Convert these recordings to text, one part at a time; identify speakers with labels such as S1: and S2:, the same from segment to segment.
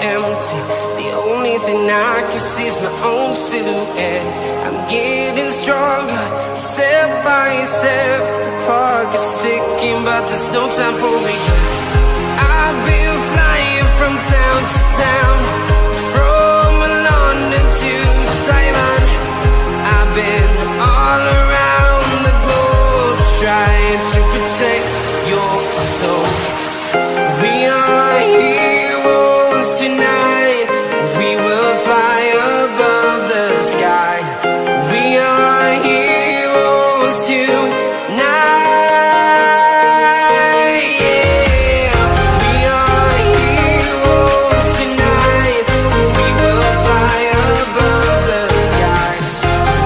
S1: empty. The only thing I can see is my own silhouette. I'm getting stronger, step by step. The clock is ticking, but there's no time for regrets. I've been flying from town to town, from London to Taiwan. I've been all around the globe, trying to protect your soul. We are heroes tonight. We will fly above the sky. We are heroes tonight. Yeah. We are heroes tonight. We will fly above the sky.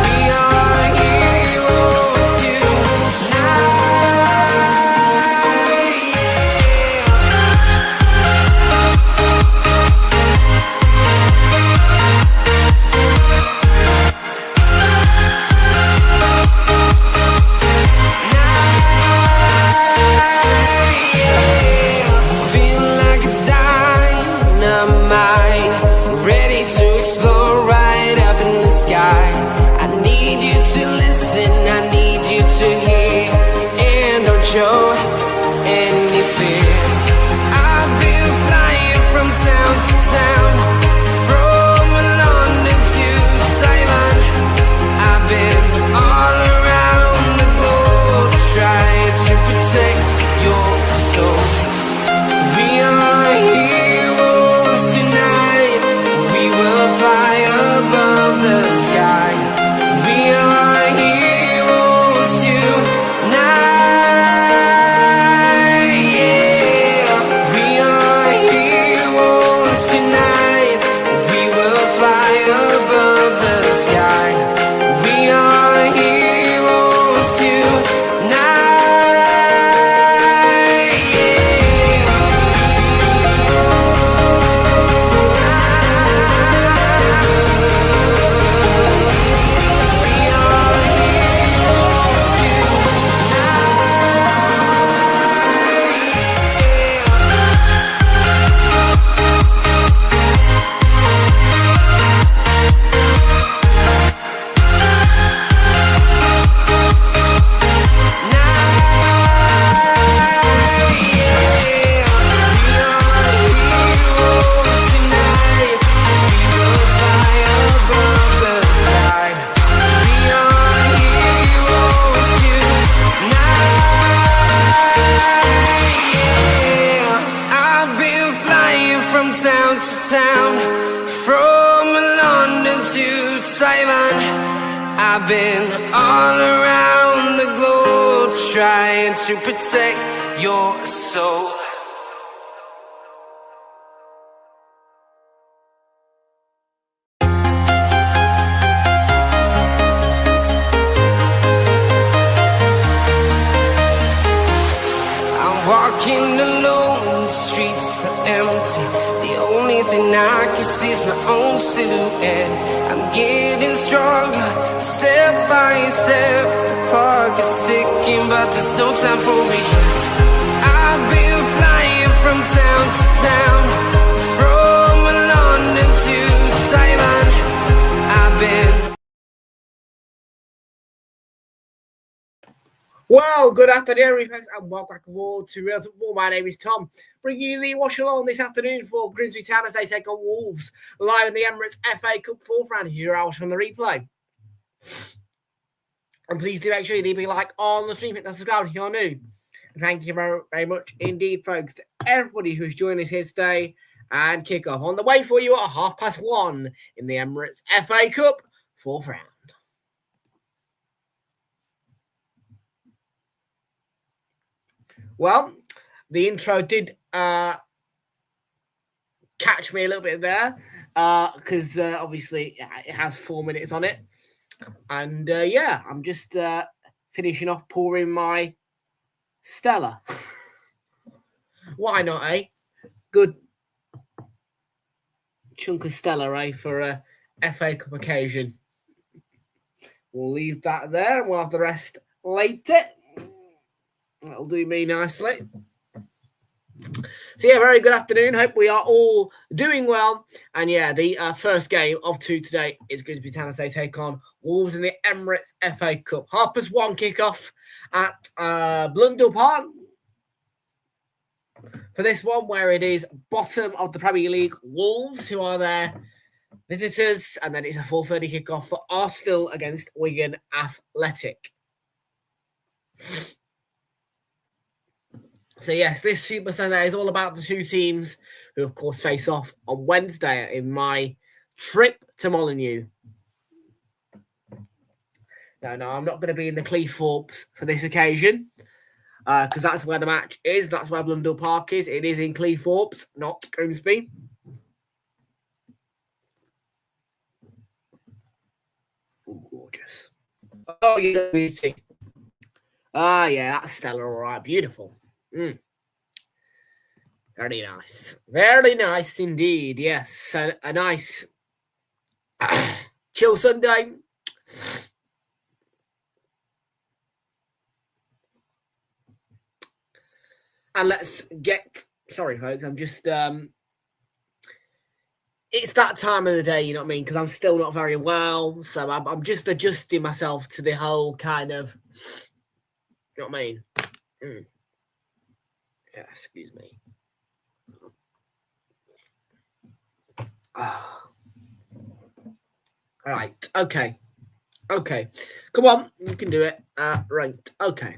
S1: We are heroes tonight. Feel like a dynamite, ready to explode right up in the sky. I need you to listen, I need you to hear, and don't show any fear. I've been flying from town to town, from London to Taiwan. I've been all around the globe, trying to protect your soul. We are heroes tonight. We will fly above the sky. We are heroes tonight. Yeah. We are heroes tonight. We will fly above the sky. We are heroes tonight. Town to town, from London to Taiwan. I've been all around the globe, trying to protect your soul. I'm walking alone, the streets are empty. The only thing I can see is my own silhouette. I'm getting stronger, step by step. The clock is ticking, but there's no time for regrets. I've been flying from town to town, from London to Taiwan. I've been.
S2: Well, good afternoon, everybody, and welcome back aboard to Realltom Football. My name is Tom, bringing you the watch along this afternoon for Grimsby Town as they take on Wolves live in the Emirates FA Cup fourth round. Here are on the replay. And please do make sure you leave a like on the stream, hit that subscribe if you're new. And thank you very, very much indeed, folks, to everybody who's joined us here today. And kick off on the way for you at 1:30 in the Emirates FA Cup fourth round. Well, the intro did catch me a little bit there because obviously it has 4 minutes on it. And yeah, I'm just finishing off pouring my Stella. Why not, eh? Good chunk of Stella, eh, for a FA Cup occasion. We'll leave that there and we'll have the rest later. That'll do me nicely. So yeah, very good afternoon. Hope we are all doing well. And yeah, the first game of 2 today is Grimsby Town as they take on Wolves in the Emirates FA Cup. 1:30 kickoff at Blundell Park. For this one, where it is bottom of the Premier League, Wolves, who are their visitors, and then it's a 4:30 kickoff for Arsenal against Wigan Athletic. So yes, this Super Sunday is all about the two teams who, of course, face off on Wednesday in my trip to Molineux. No, I'm not going to be in the Cleethorpes for this occasion because that's where the match is. That's where Blundell Park is. It is in Cleethorpes, not Grimsby. Oh, gorgeous. Oh, you know, beauty. Ah, yeah, that's Stella, all right. Beautiful. Very nice. Very nice indeed. Yes, a nice chill Sunday. And let's get... Sorry, folks. I'm just... It's that time of the day, you know what I mean? Because I'm still not very well. So I'm just adjusting myself to the whole kind of... You know what I mean? Yeah, excuse me. Right. Okay. Come on. You can do it. Right. Okay.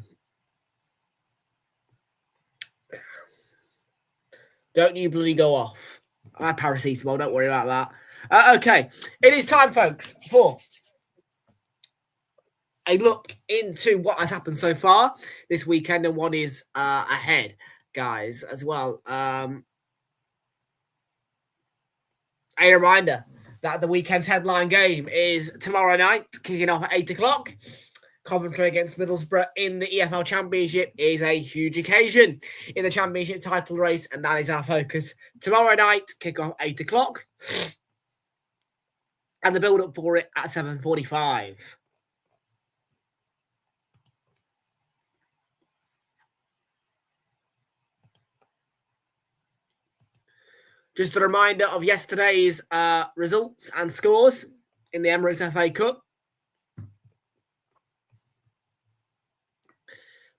S2: Don't you bloody go off. I have paracetamol. Don't worry about that. Okay. It is time, folks, for a look into what has happened so far this weekend and what is ahead, guys, as well. A reminder that the weekend's headline game is tomorrow night, kicking off at 8 o'clock. Coventry against Middlesbrough in the EFL Championship is a huge occasion in the Championship title race, and that is our focus. Tomorrow night, kick off 8 o'clock, and the build-up for it at 7:45. Just a reminder of yesterday's results and scores in the Emirates FA Cup.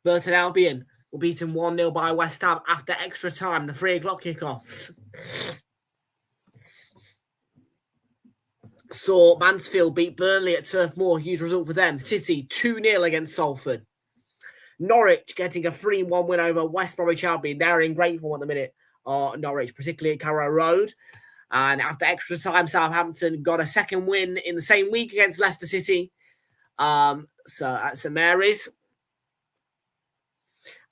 S2: Burton Albion were beaten 1-0 by West Ham after extra time, the 3 o'clock kickoffs. Saw Mansfield beat Burnley at Turf Moor, huge result for them. City 2-0 against Salford. Norwich getting a 3-1 win over West Bromwich Albion. They're in great form at the minute, Norwich, particularly at Carrow Road. And after extra time, Southampton got a second win in the same week against Leicester City. So at St Mary's.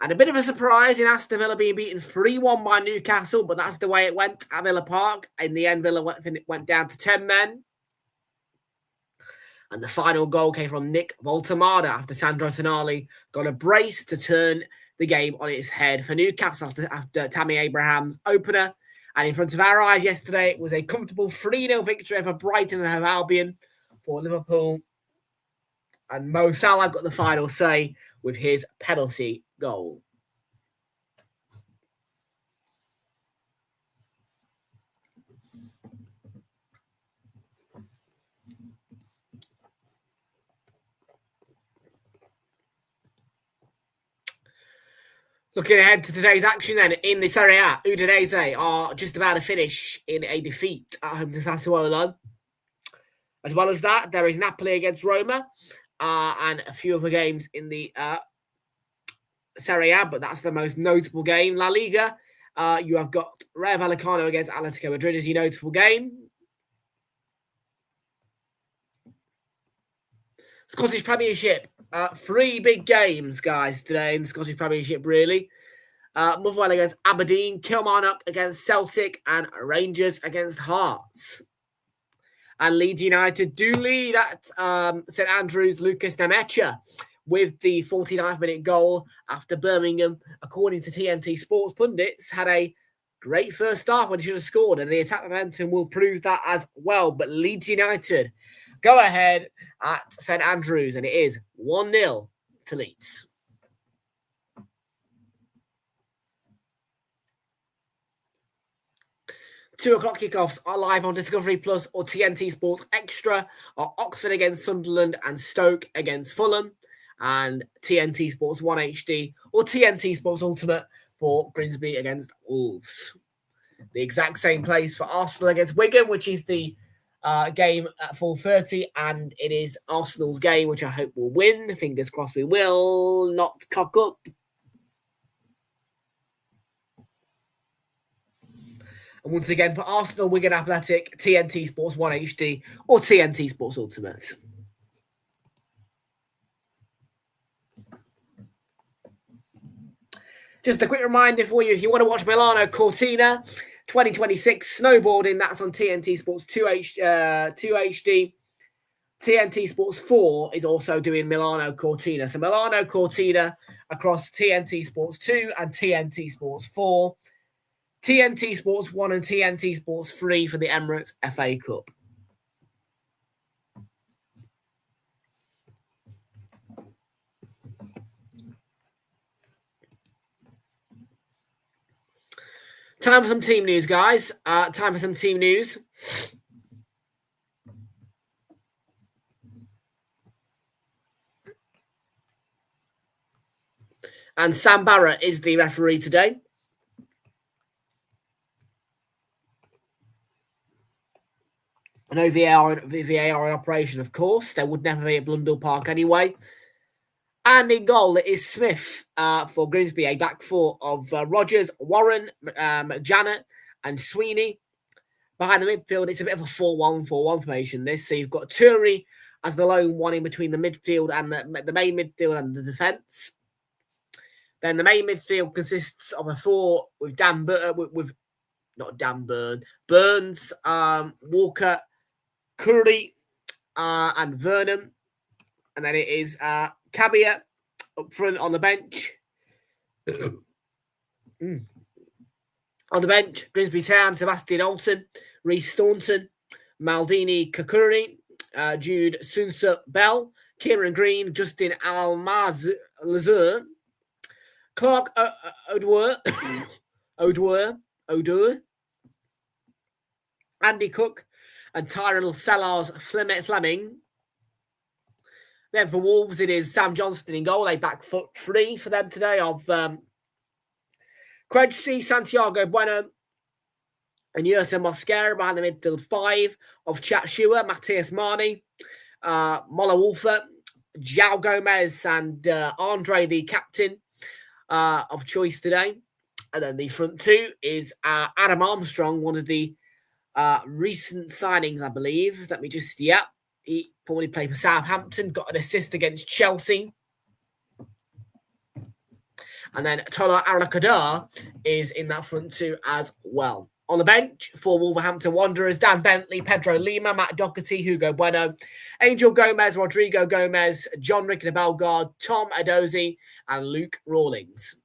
S2: And a bit of a surprise in Aston Villa being beaten 3-1 by Newcastle, but that's the way it went at Villa Park. In the end, Villa went down to 10 men. And the final goal came from Nick Voltamada after Sandro Tonali got a brace to turn the game on its head for Newcastle after Tammy Abraham's opener. And in front of our eyes yesterday, it was a comfortable 3-0 victory for Brighton and Hove Albion for Liverpool. And Mo Salah got the final say with his penalty goal. Looking ahead to today's action then, in the Serie A, Udinese are just about to finish in a defeat at home to Sassuolo. As well as that, there is Napoli against Roma and a few other games in the Serie A, but that's the most notable game. La Liga, you have got Rayo Vallecano against Atletico Madrid as your notable game. Scottish Premiership. 3 big games, guys, today in the Scottish Premiership, really. Motherwell against Aberdeen, Kilmarnock against Celtic, and Rangers against Hearts. And Leeds United do lead at St Andrews, Lucas Nemecha, with the 49th minute goal after Birmingham, according to TNT Sports pundits, had a great first half when he should have scored, and the attack momentum will prove that as well. But Leeds United go ahead at St Andrews, and it is 1-0 to Leeds. 2 o'clock kickoffs are live on Discovery Plus or TNT Sports Extra, or Oxford against Sunderland and Stoke against Fulham, and TNT Sports 1 HD or TNT Sports Ultimate for Grimsby against Wolves. The exact same place for Arsenal against Wigan, which is the game at 4:30, and it is Arsenal's game, which I hope will win. Fingers crossed we will not cock up. And once again, for Arsenal, Wigan Athletic, TNT Sports 1 HD or TNT Sports Ultimate. Just a quick reminder for you, if you want to watch Milano Cortina 2026 snowboarding, that's on TNT Sports 2 HD. TNT Sports 4 is also doing Milano Cortina. So Milano Cortina across TNT Sports 2 and TNT Sports 4. TNT Sports 1 and TNT Sports 3 for the Emirates FA Cup. Time for some team news, guys. Time for some team news. And Sam Barrett is the referee today. No VAR in operation, of course. There would never be at Blundell Park anyway. And in goal, it is Smith for Grimsby, a back four of Rogers, Warren, McJanet, and Sweeney. Behind the midfield, it's a bit of a 4-1-4-1 formation, this. So you've got Turi as the lone one in between the midfield and the main midfield and the defence. Then the main midfield consists of a four with Burns, Walker, Curry, and Vernon. And then it is Cabia up front on the bench. On the bench, Grimsby Town, Sebastian Alton, Reece Staunton, Maldini Kakuri, Jude Sunsa Bell, Kieran Green, Justin Almaz-Lazur, Clark Odur, Andy Cook, and Tyrell Sellars Fleming. Then for Wolves, it is Sam Johnston in goal, a back foot three for them today of Craigsea, Santiago Bueno, and Yerson Mosquera behind the midfield five of Chat Shua, Matthias Marnie, Mola Wolfer, João Gomez, and Andre, the captain of choice today. And then the front two is Adam Armstrong, one of the recent signings, I believe. Let me just, he probably played for Southampton, got an assist against Chelsea. And then Tola Arakadar is in that front two as well. On the bench for Wolverhampton Wanderers, Dan Bentley, Pedro Lima, Matt Doherty, Hugo Bueno, Angel Gomez, Rodrigo Gomez, John Rickard Bellegarde, Tom Adozi, and Luke Rawlings.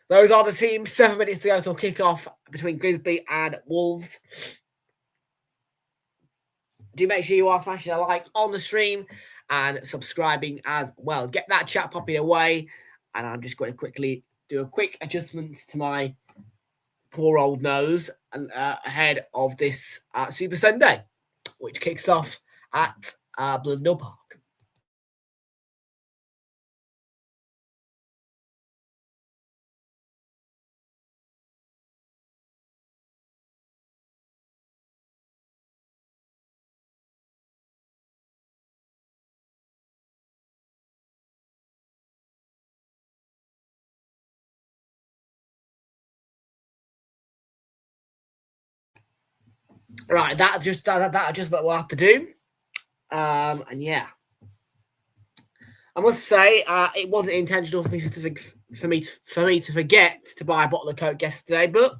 S2: Those are the teams. 7 minutes to go till kick-off between Grimsby and Wolves. Do make sure you are smashing a like on the stream and subscribing as well. Get that chat popping away. And I'm just going to quickly do a quick adjustment to my poor old nose ahead of this Super Sunday, which kicks off at Blundell Park. Right, that adjustment we'll have to do. And yeah, I must say it wasn't intentional for me to forget to buy a bottle of Coke yesterday, but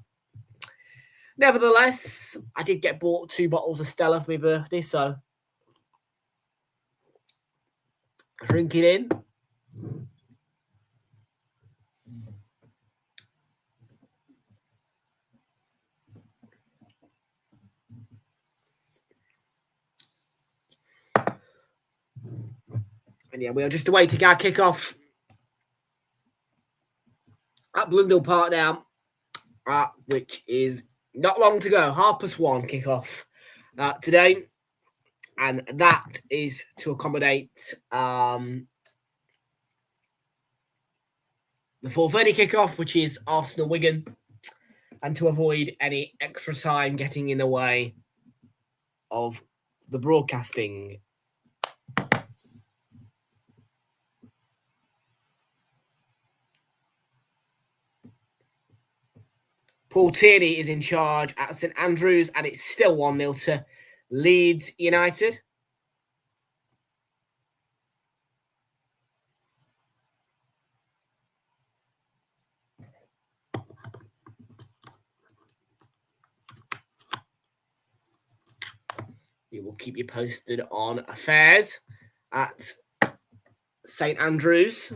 S2: nevertheless, I did get bought 2 bottles of Stella for my birthday, so drink it in. And yeah, we are just awaiting our kick-off at at Blundell Park now, which is not long to go. 1:30 kickoff today. And that is to accommodate the 4:30 kickoff, which is Arsenal-Wigan, and to avoid any extra time getting in the way of the broadcasting. Paul Tierney is in charge at St Andrews, and it's still 1-0 to Leeds United. We will keep you posted on affairs at St Andrews.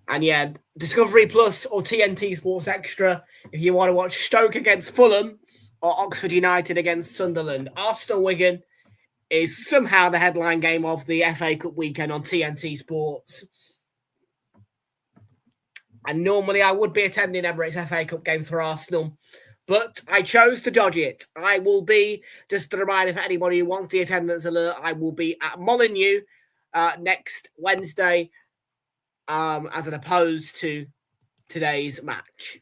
S2: And yeah, Discovery Plus or TNT Sports Extra if you want to watch Stoke against Fulham or Oxford United against Sunderland. Arsenal-Wigan is somehow the headline game of the FA Cup weekend on TNT Sports. And normally I would be attending Emirates FA Cup games for Arsenal, but I chose to dodge it. I will be, just a reminder for anybody who wants the attendance alert, I will be at Molineux next Wednesday, as an opposed to today's match.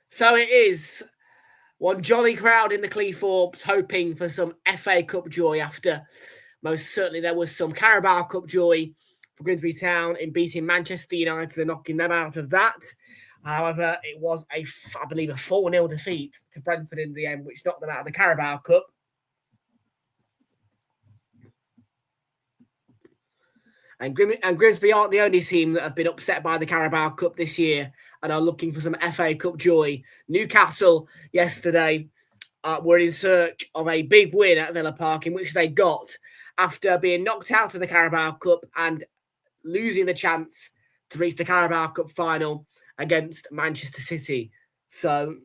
S2: So it is one jolly crowd in the Cleethorpes hoping for some FA Cup joy after most certainly there was some Carabao Cup joy for Grimsby Town in beating Manchester United and knocking them out of that. However, it was I believe, a 4-0 defeat to Brentford in the end, which knocked them out of the Carabao Cup. And Grimsby aren't the only team that have been upset by the Carabao Cup this year and are looking for some FA Cup joy. Newcastle yesterday were in search of a big win at Villa Park, in which they got after being knocked out of the Carabao Cup and losing the chance to reach the Carabao Cup final against Manchester City. So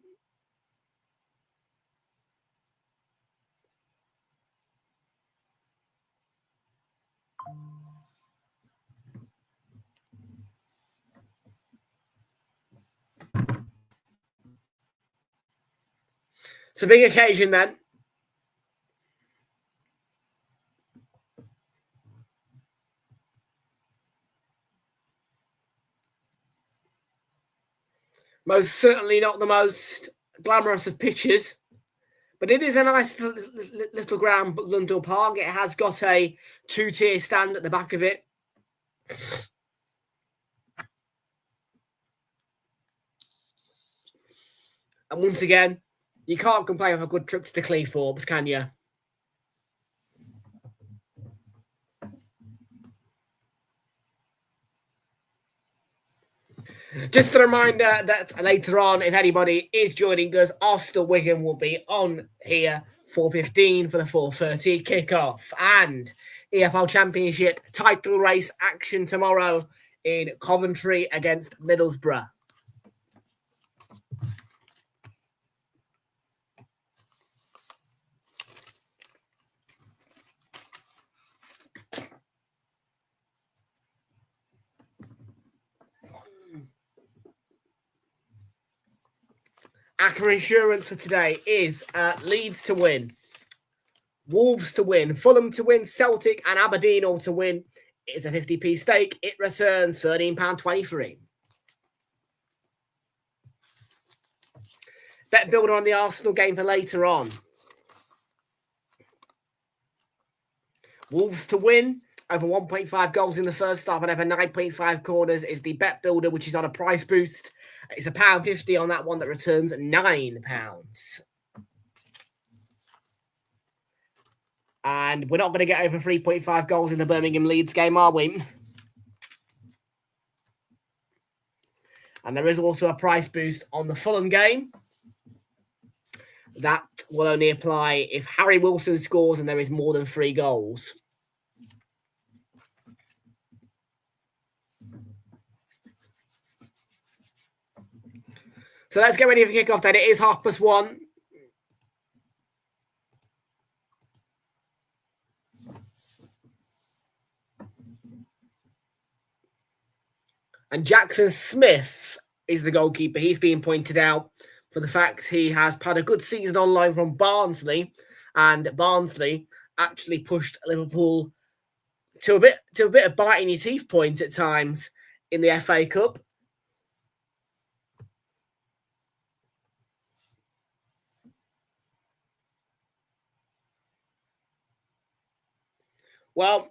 S2: it's a big occasion then. Most certainly not the most glamorous of pitches, but it is a nice little ground, Blundell Park. It has got a 2-tier stand at the back of it. And once again, you can't complain with a good trip to the Cleethorpes, can you? Just a reminder that later on, if anybody is joining us, Arsenal-Wigan will be on here 4:15 for the 4:30 kickoff. And EFL Championship title race action tomorrow in Coventry against Middlesbrough. Acker Insurance for today is Leeds to win, Wolves to win, Fulham to win, Celtic and Aberdeen all to win. It's a 50p stake. It returns £13.23. Bet builder on the Arsenal game for later on. Wolves to win, over 1.5 goals in the first half and over 9.5 corners is the bet builder, which is on a price boost. It's £1.50 on that one that returns £9. And we're not going to get over 3.5 goals in the Birmingham Leeds game, are we? And there is also a price boost on the Fulham game. That will only apply if Harry Wilson scores and there is more than 3 goals. So let's get ready for kickoff then. It is 1:30. And Jackson Smith is the goalkeeper. He's being pointed out for the fact he has had a good season on loan from Barnsley, and Barnsley actually pushed Liverpool to a bit of biting your teeth point at times in the FA Cup. Well,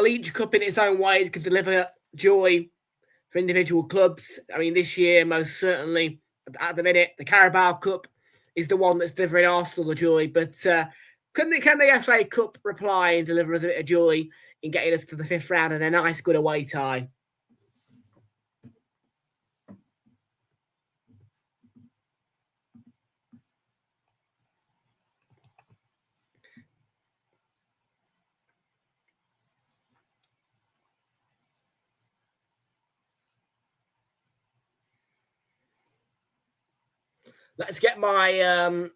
S2: each cup in its own ways can deliver joy for individual clubs. I mean, this year, most certainly, at the minute, the Carabao Cup is the one that's delivering Arsenal the joy. But can the FA Cup reply and deliver us a bit of joy in getting us to the 5th round and a nice, good away tie? Let's get my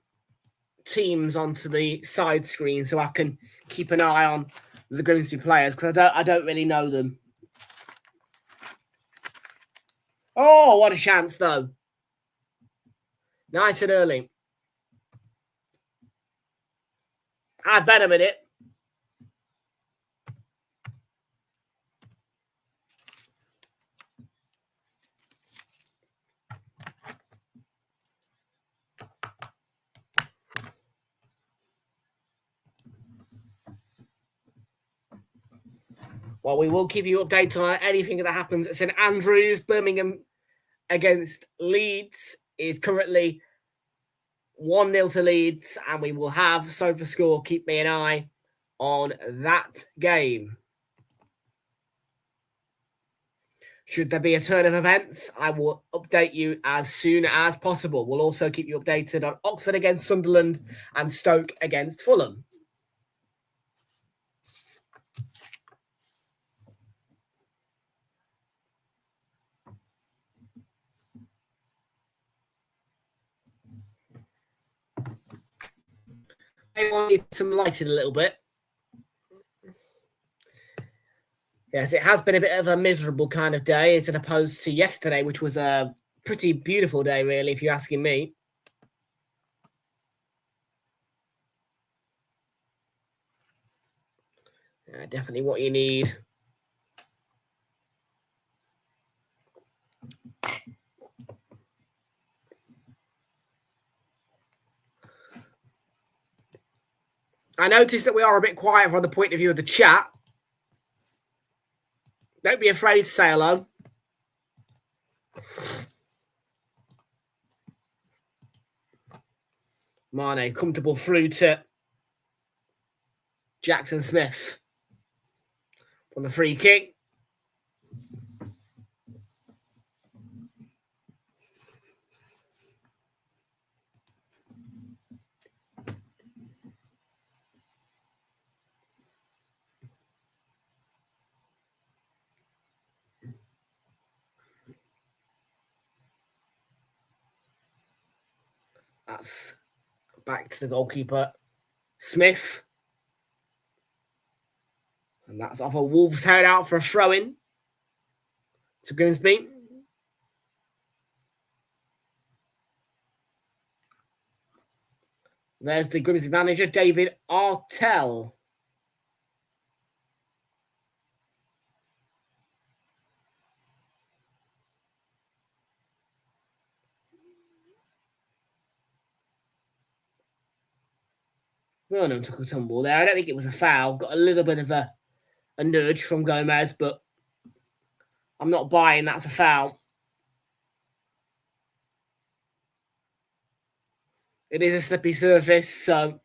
S2: teams onto the side screen so I can keep an eye on the Grimsby players, because I don't really know them. Oh, what a chance, though. Nice and early. I'd bet a minute. Well, we will keep you updated on anything that happens at St Andrews. Birmingham against Leeds is currently 1-0 to Leeds, and we will have SofaScore keep me an eye on that game. Should there be a turn of events, I will update you as soon as possible. We'll also keep you updated on Oxford against Sunderland and Stoke against Fulham. I wanted some lighting a little bit. Yes, it has been a bit of a miserable kind of day as opposed to yesterday, which was a pretty beautiful day, really, if you're asking me. Yeah, definitely what you need. I noticed that we are a bit quiet from the point of view of the chat. Don't be afraid to say hello. Mane, comfortable through to Jackson Smith from the free kick. That's back to the goalkeeper, Smith. And that's off a Wolves head out for a throw-in to Grimsby. There's the Grimsby manager, David Artell. Vernon took a tumble there. I don't think it was a foul. Got a little bit of a nudge from Gomez, but I'm not buying that's a foul. It is a slippy surface, so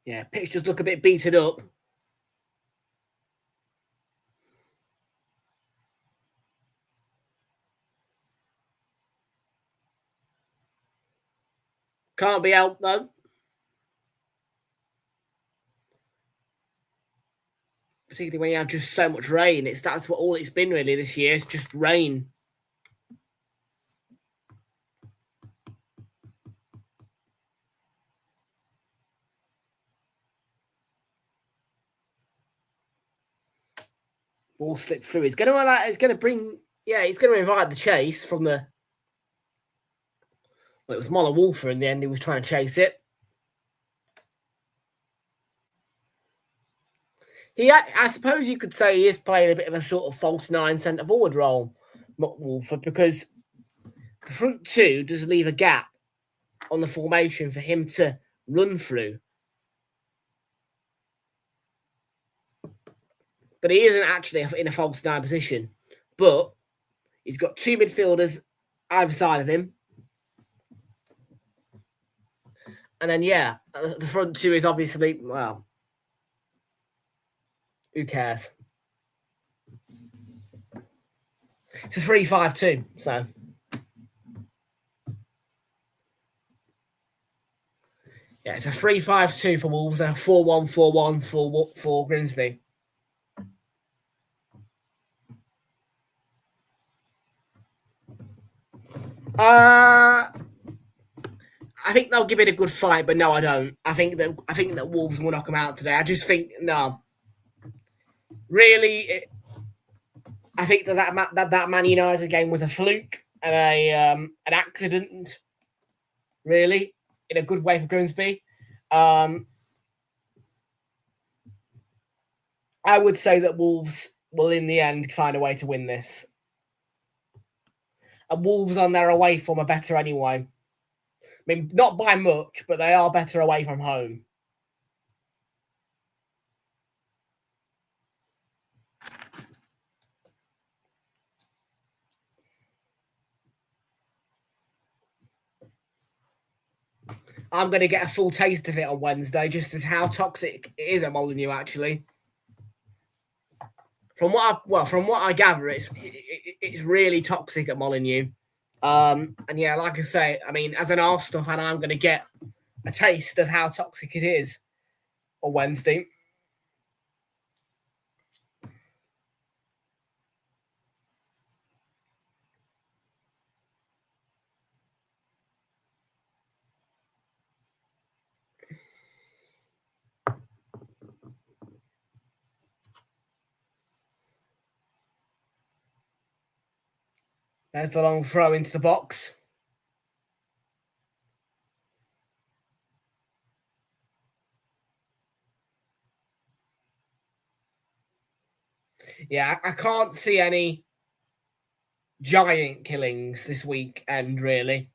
S2: yeah, pictures look a bit beaten up. Can't be helped, though. particularly when you have just so much rain. That's what all it's been really this year. It's just rain. Ball slipped through. It's going to bring. Yeah, he's going to invite the chase from the. Well, it was Moller Wolfer in the end. He was trying to chase it. I suppose you could say he is playing a bit of a sort of false 9 centre forward role, Wolfer, because the front two does leave a gap on the formation for him to run through. But he isn't actually in a false 9 position. But he's got 2 midfielders either side of him. And then, yeah, the front two is obviously, well, who cares? It's a 3-5-2, so. Yeah, it's a 3-5-2 for Wolves and a 4-1-4-1 for Grimsby. I think they'll give it a good fight, but no, I don't. I think that Wolves will knock them out today. I just think no. Really, I think that Man United game was a fluke and an accident. Really, in a good way for Grimsby. I would say that Wolves will, in the end, find a way to win this. And Wolves on their away form are better anyway. I mean, not by much, but they are better away from home. I'm going to get a full taste of it on Wednesday, just as how toxic it is at Molineux, actually. From what I gather, it's really toxic at Molineux. And yeah, like I say, I mean, as an Arsenal fan, I'm going to get a taste of how toxic it is on Wednesday. There's the long throw into the box. Yeah, I can't see any giant killings this weekend, really.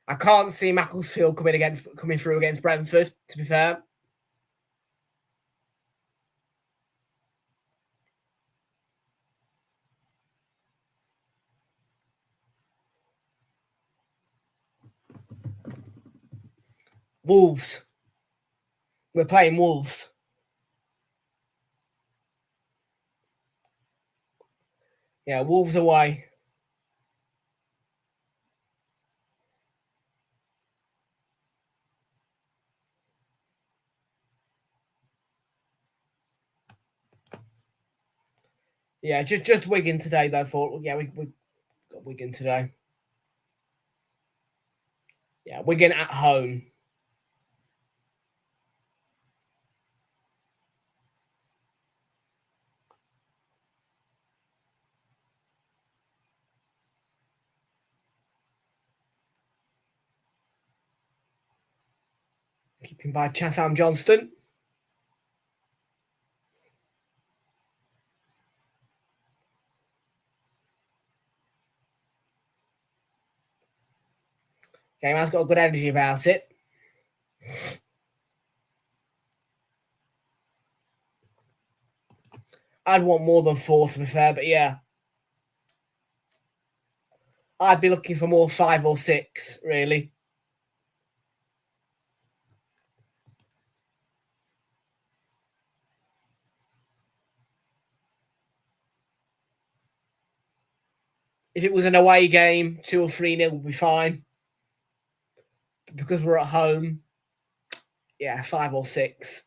S2: I can't see Macclesfield coming through against Brentford, to be fair. Wolves. We're playing Wolves. Yeah, Wolves away. Yeah, just Wigan today, though. We got Wigan today. Yeah, Wigan at home. Keeping by Chatham Johnston. Game has got a good energy about it. I'd want more than 4, to be fair, but yeah. I'd be looking for more 5 or 6, really. If it was an away game, 2 or 3-0 would be fine. But because we're at home, yeah, 5 or 6.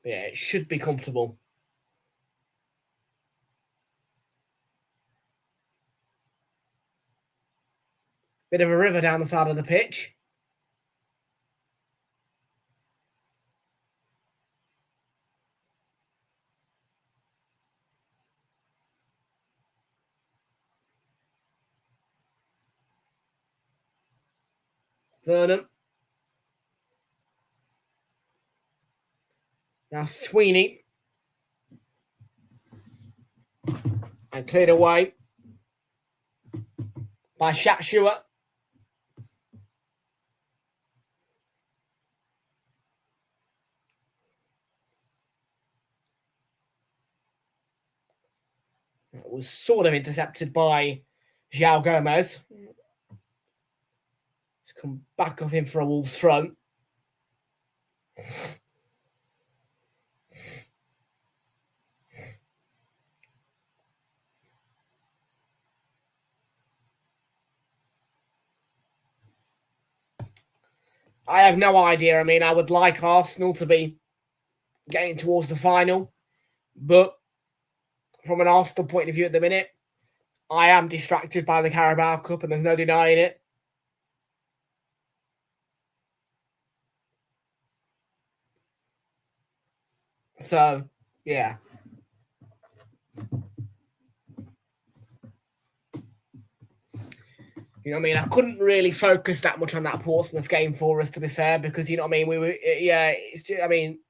S2: Yeah, it should be comfortable. Bit of a river down the side of the pitch. Vernon. Now Sweeney. And cleared away by Shatshuwa. That was sort of intercepted by João Gomez. It's come back off him for a Wolves throw. I have no idea. I mean, I would like Arsenal to be getting towards the final, but from an Arsenal point of view at the minute, I am distracted by the Carabao Cup, and there's no denying it. So, yeah. You know what I mean? I couldn't really focus that much on that Portsmouth game for us, to be fair, because, you know what I mean? We were, yeah, it's just, I mean,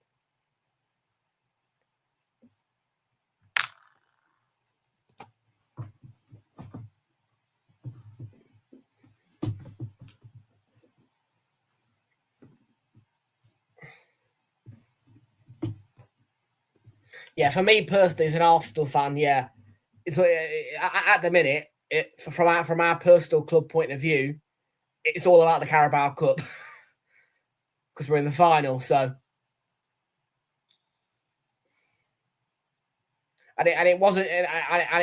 S2: yeah, for me personally, as an Arsenal fan, yeah, it's at the minute, from our personal club point of view, it's all about the Carabao Cup because we're in the final. So, and it wasn't, and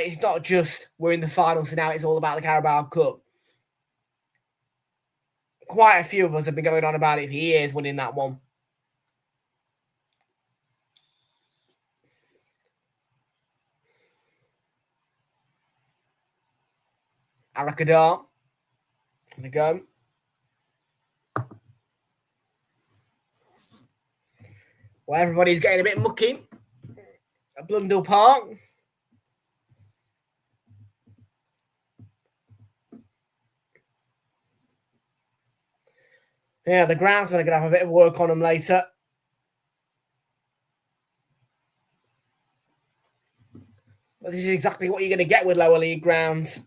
S2: it's not just we're in the final, so now it's all about the Carabao Cup. Quite a few of us have been going on about it for years, winning that one. Arakadar. There we go. Well, everybody's getting a bit mucky at Blundell Park. Yeah, the groundsmen are going to have a bit of work on them later. But this is exactly what you're going to get with lower league grounds.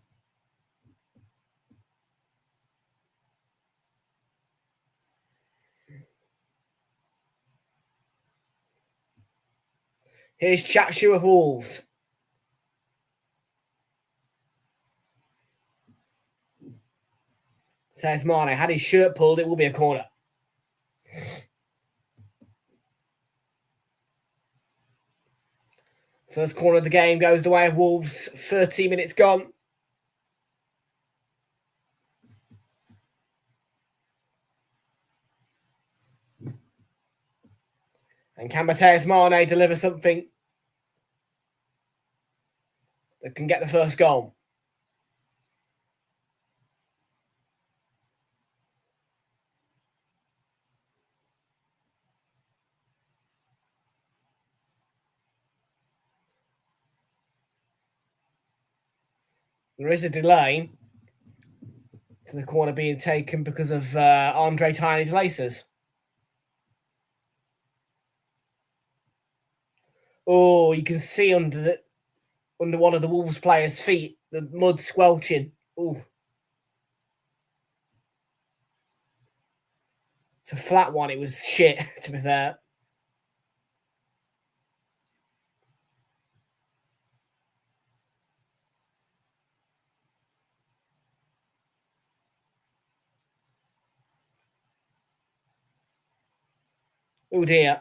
S2: Here's Chatshu of Wolves. Says Mane. Had his shirt pulled, it will be a corner. First corner of the game goes the way of Wolves. 30 minutes gone. And can Matheus Mane deliver something that can get the first goal? There is a delay to the corner being taken because of Andre tying his laces. Oh, you can see under one of the Wolves players' feet, the mud squelching. Oh, it's a flat one. It was shit, to be fair. Oh dear.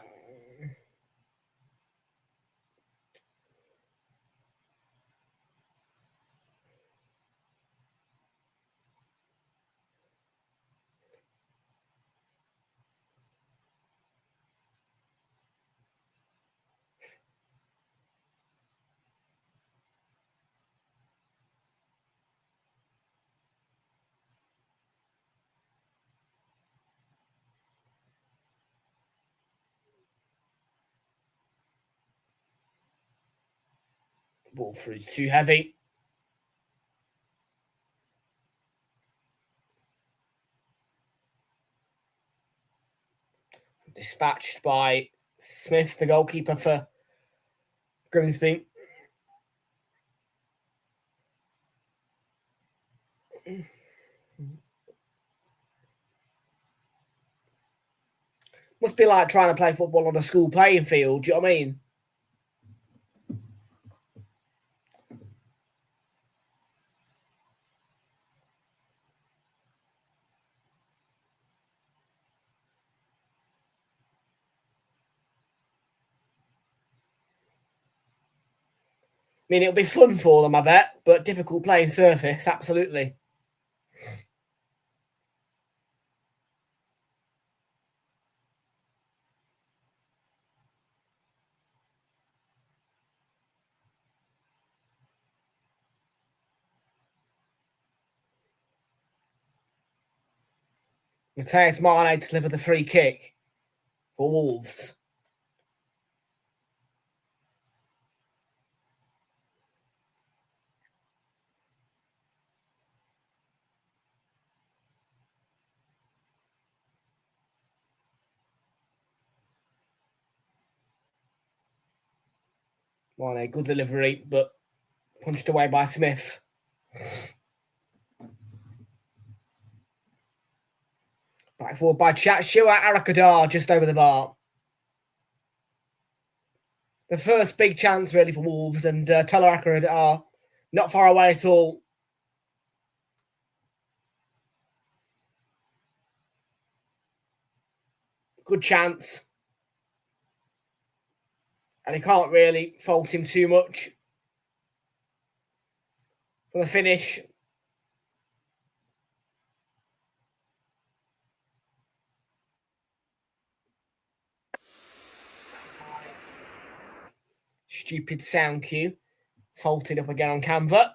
S2: Ball through too heavy. Dispatched by Smith, the goalkeeper for Grimsby. Must be like trying to play football on a school playing field. Do you know what I mean? I mean, it'll be fun for them, I bet, but difficult playing surface, absolutely. Matthias Mane to deliver the free kick for Wolves. Mane, good delivery, but punched away by Smith. Back forward by Shootout Arakadar, just over the bar. The first big chance, really, for Wolves, and Teller Arakadar not far away at all. Good chance. And he can't really fault him too much for the finish. Stupid sound cue. Faulted up again on Canva.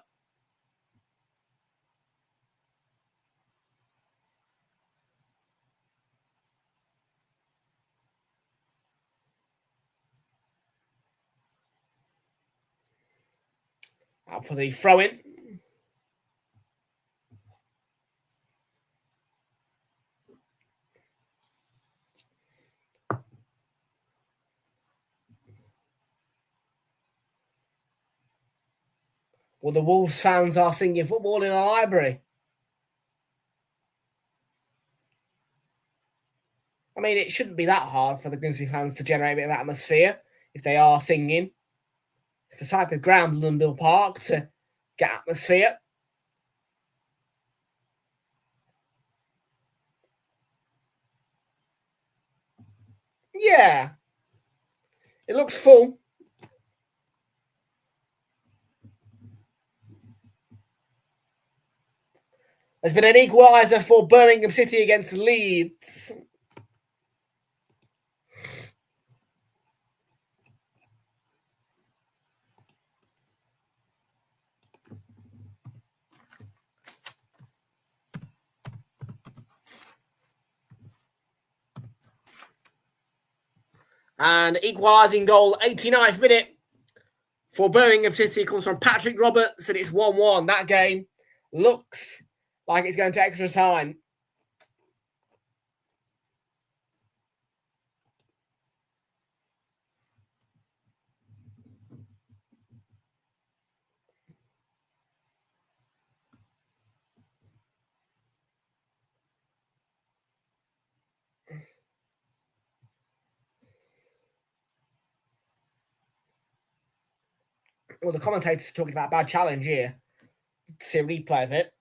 S2: Out for the throw-in. Well, the Wolves fans are singing football in a library. I mean, it shouldn't be that hard for the Grimsby fans to generate a bit of atmosphere if they are singing. It's the type of ground, Lundell Park, to get atmosphere. Yeah. It looks full. There's been an equaliser for Birmingham City against Leeds. And equalising goal, 89th minute for Birmingham City, comes from Patrick Roberts, and it's 1-1. That game looks like it's going to extra time. Well, the commentators are talking about a bad challenge here. See a replay of it.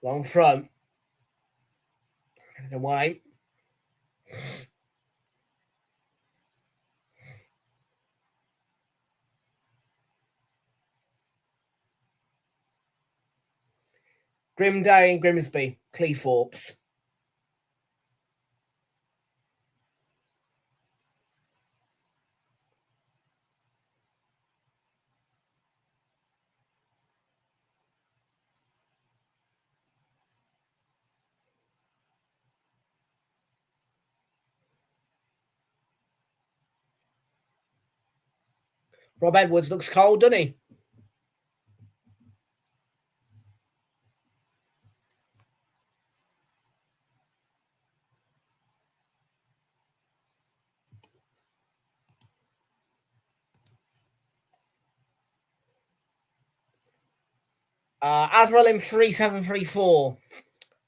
S2: Long front. And away. Grim day in Grimsby, Cleethorpes. Rob Edwards looks cold, doesn't he? Asrel in 3734.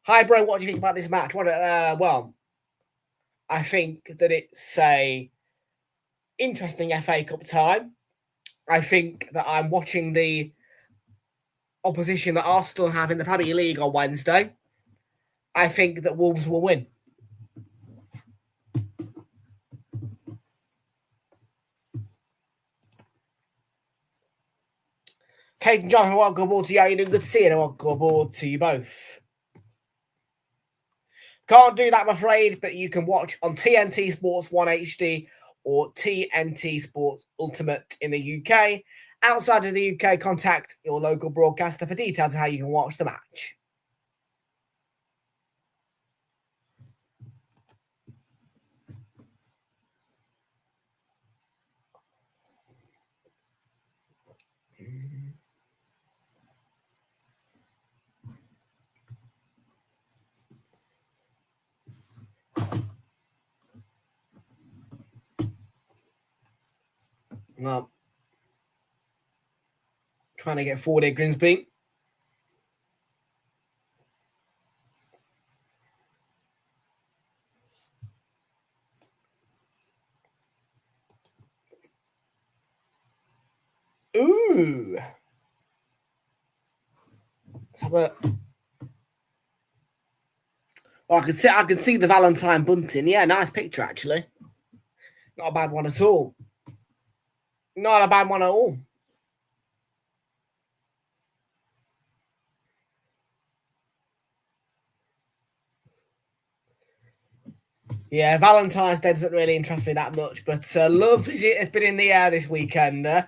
S2: Hi, bro. What do you think about this match? Well, I think that it's a interesting FA Cup time. I think that I'm watching the opposition that Arsenal have in the Premier League on Wednesday. I think that Wolves will win. Kate and John, welcome aboard to you. How you doing? Good to see you. And welcome aboard to you both. Can't do that, I'm afraid, but you can watch on TNT Sports 1 HD or TNT Sports Ultimate in the UK. Outside of the UK, contact your local broadcaster for details of how you can watch the match. Well, trying to get forward at Grimsby. Ooh. Let's have a... Oh, I can see the Valentine bunting. Yeah, nice picture, actually. Not a bad one at all. Not a bad one at all. Yeah, Valentine's Day doesn't really interest me that much, but love has been in the air this weekend.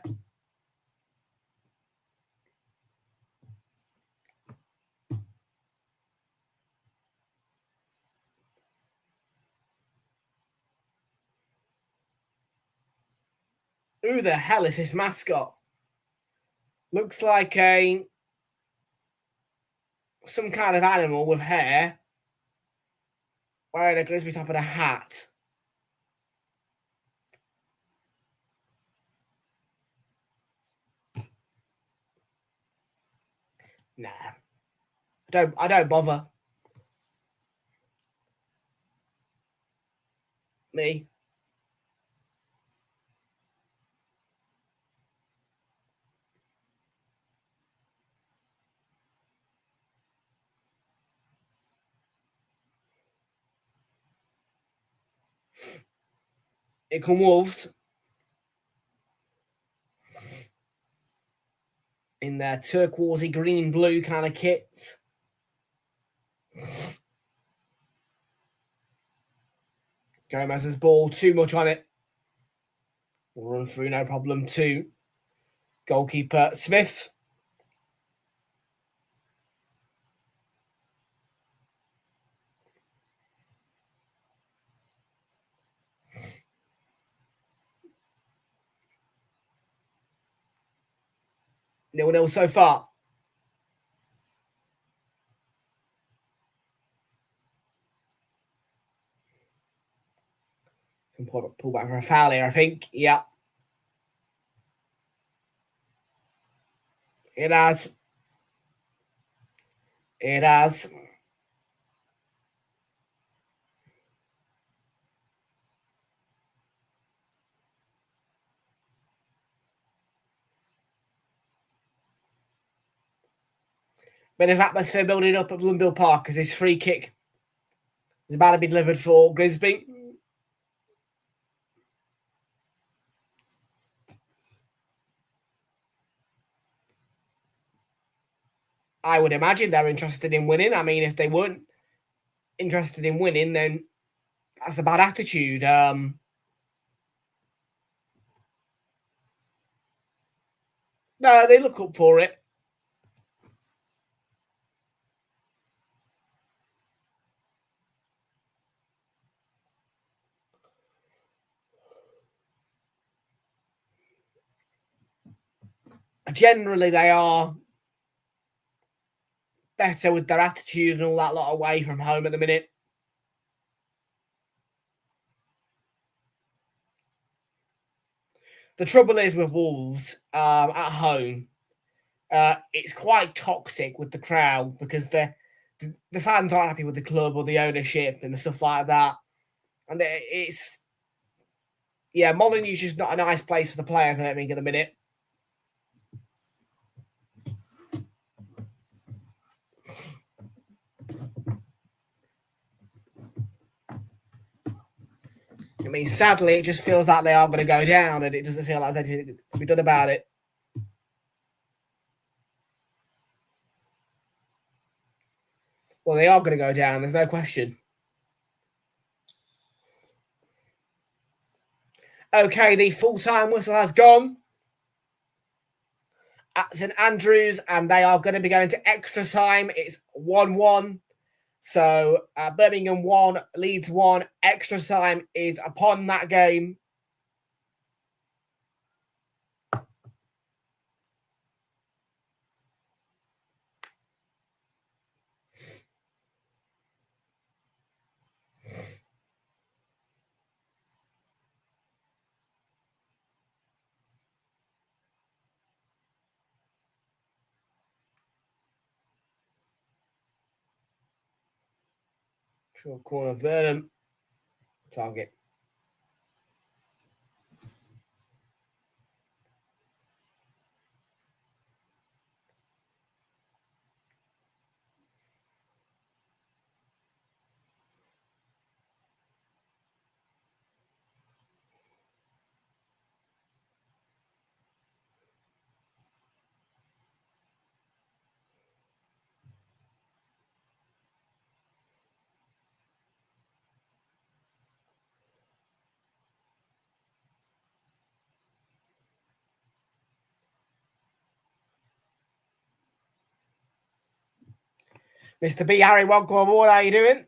S2: Who the hell is this mascot? Looks like some kind of animal with hair, wearing a Grimsby top and a hat. Nah, I don't bother. Me. It come Wolves in their turquoisey green blue kind of kits. Gomez's ball, too much on it. We'll run through, no problem, too. Goalkeeper Smith. Nil-nil so far. Can pull back for a foul here, I think. Yeah. It has. It has. Bit of atmosphere building up at Blundell Park as this free kick is about to be delivered for Grimsby. I would imagine they're interested in winning. I mean, if they weren't interested in winning, then that's a bad attitude. No, they look up for it. generally they are better with their attitude and all that lot away from home at the minute. The trouble is with Wolves at home, it's quite toxic with the crowd because the fans aren't happy with the club or the ownership and stuff like that. And it's, yeah, Molineux's just not a nice place for the players, I don't think, at the minute. I mean, sadly, it just feels like they are going to go down and it doesn't feel like there's anything to be done about it. Well, they are going to go down, there's no question. Okay, the full-time whistle has gone at St Andrews, and they are going to be going to extra time. It's 1-1. So Birmingham 1, Leeds 1. Extra time is upon that game. Short corner, Vernon. Target. Mr. B. Harry, welcome aboard. How are you doing?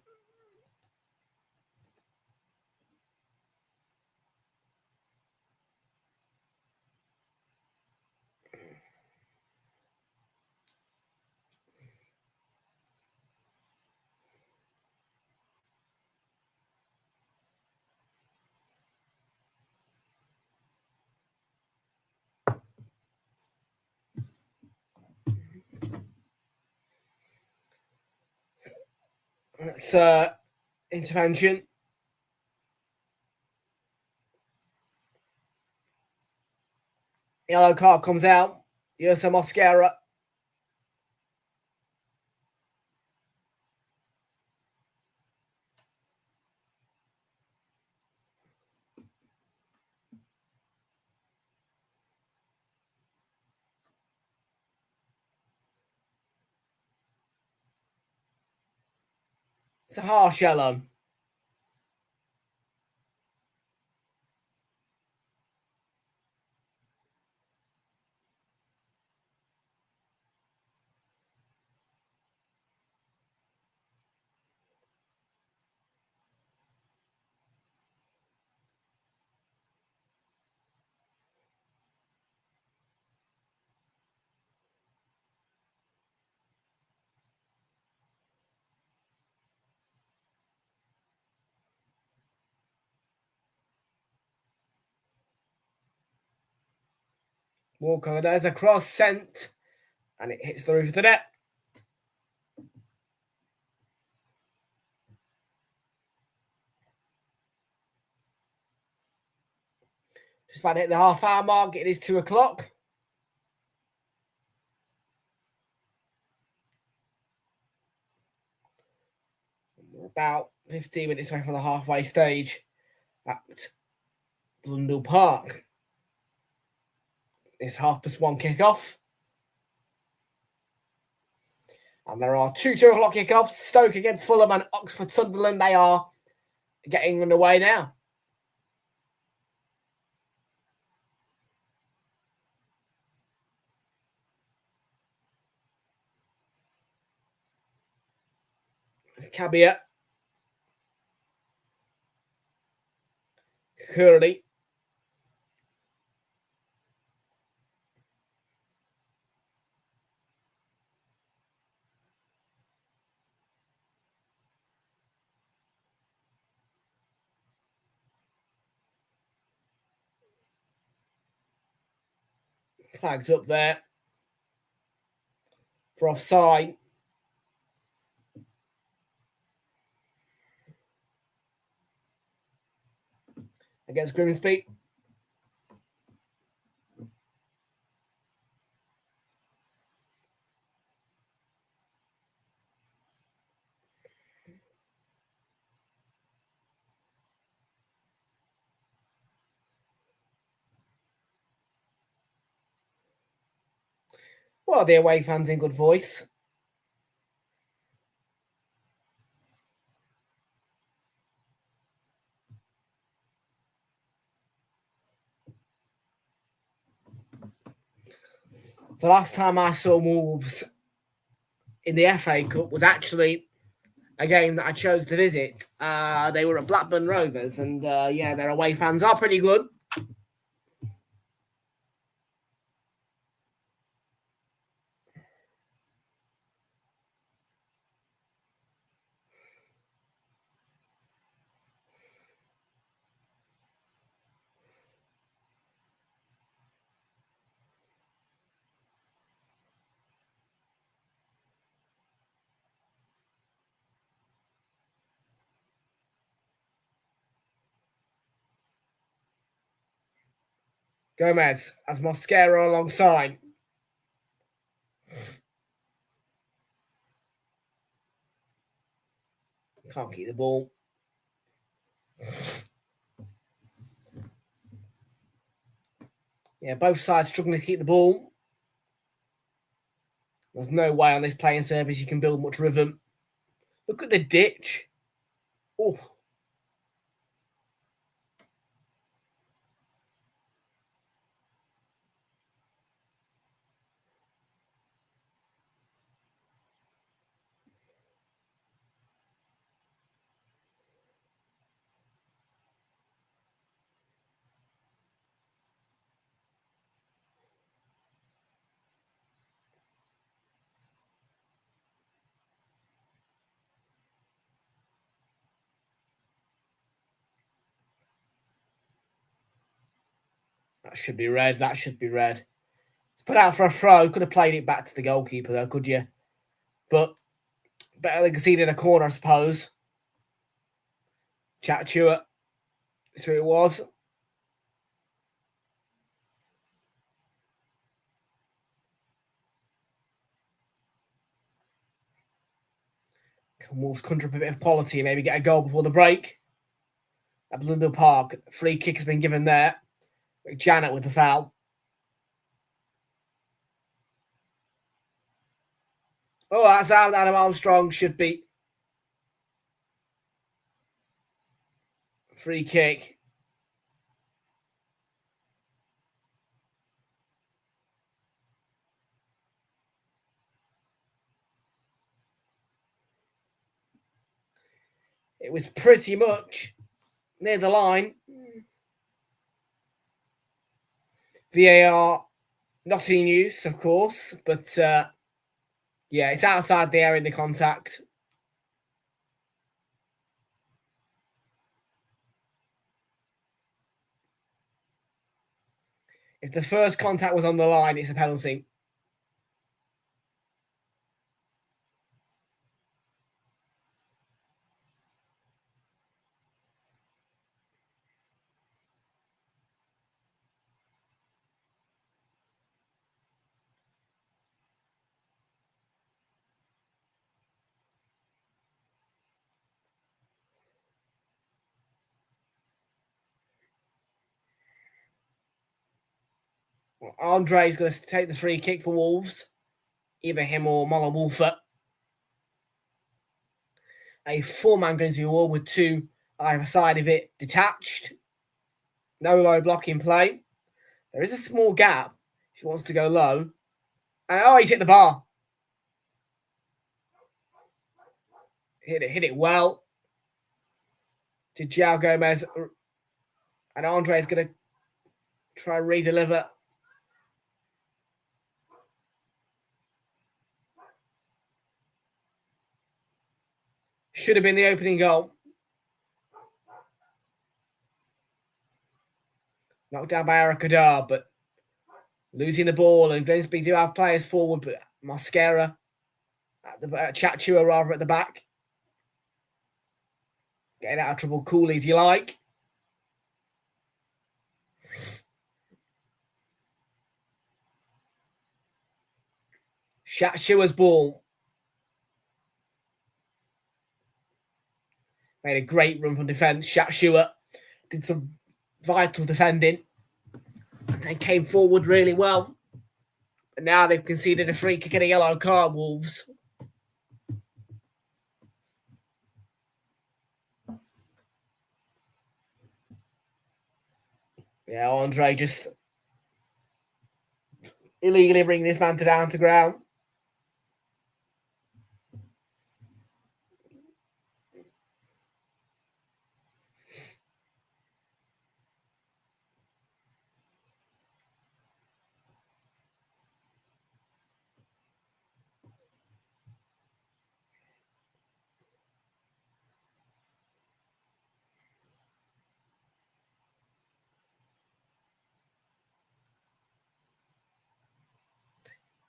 S2: That's intervention. Yellow card comes out. Yersa Mosquera. It's a harsh yellow. Walker, there's a cross sent, and it hits the roof of the net. Just about to hit the half-hour mark. It is 2 o'clock. We're about 15 minutes away from the halfway stage at Blundell Park. It's 1:30 kickoff. And there are 2 o'clock kickoffs. Stoke against Fulham and Oxford Sunderland. They are getting underway now. There's Cabia. Curly. Flags up there for offside. Against Grimsby. Well, the away fans in good voice. The last time I saw Wolves in the FA Cup was actually a game that I chose to visit. They were at Blackburn Rovers, and yeah, their away fans are pretty good. Gomez as Mosquera alongside. Can't keep the ball. Yeah, both sides struggling to keep the ball. There's no way on this playing surface you can build much rhythm. Look at the ditch. Oh. That should be red. That should be red. It's put out for a throw. Could have played it back to the goalkeeper, though, could you? But better than conceding a corner, I suppose. Chatchua. That's who it was. Can Wolves conjure up a bit of quality and maybe get a goal before the break? At Blundell Park, free kick has been given there. Janet with the foul. Oh, that's out. Adam Armstrong should be. Free kick. It was pretty much near the line. VAR not in use, of course, but yeah, it's outside the area in the contact. If the first contact was on the line, it's a penalty. Well, Andre's going to take the free kick for Wolves. Either him or Moller Wolfer. A four-man Grimsby wall with two either side of it detached. No low blocking play. There is a small gap if he wants to go low. And oh, he's hit the bar. Hit it well. To João Gomez. And Andre's going to try and re-deliver. Should have been the opening goal. Knocked down by Arakadar, but losing the ball, and Grimsby do have players forward, but Mosquera at the Chachua rather at the back. Getting out of trouble coolly as you like. Chachua's ball. Made a great run from defence. Chachua did some vital defending and then came forward really well. But now they've conceded a free kick and a yellow card, Wolves. Yeah, Andre just illegally bringing this man down to ground.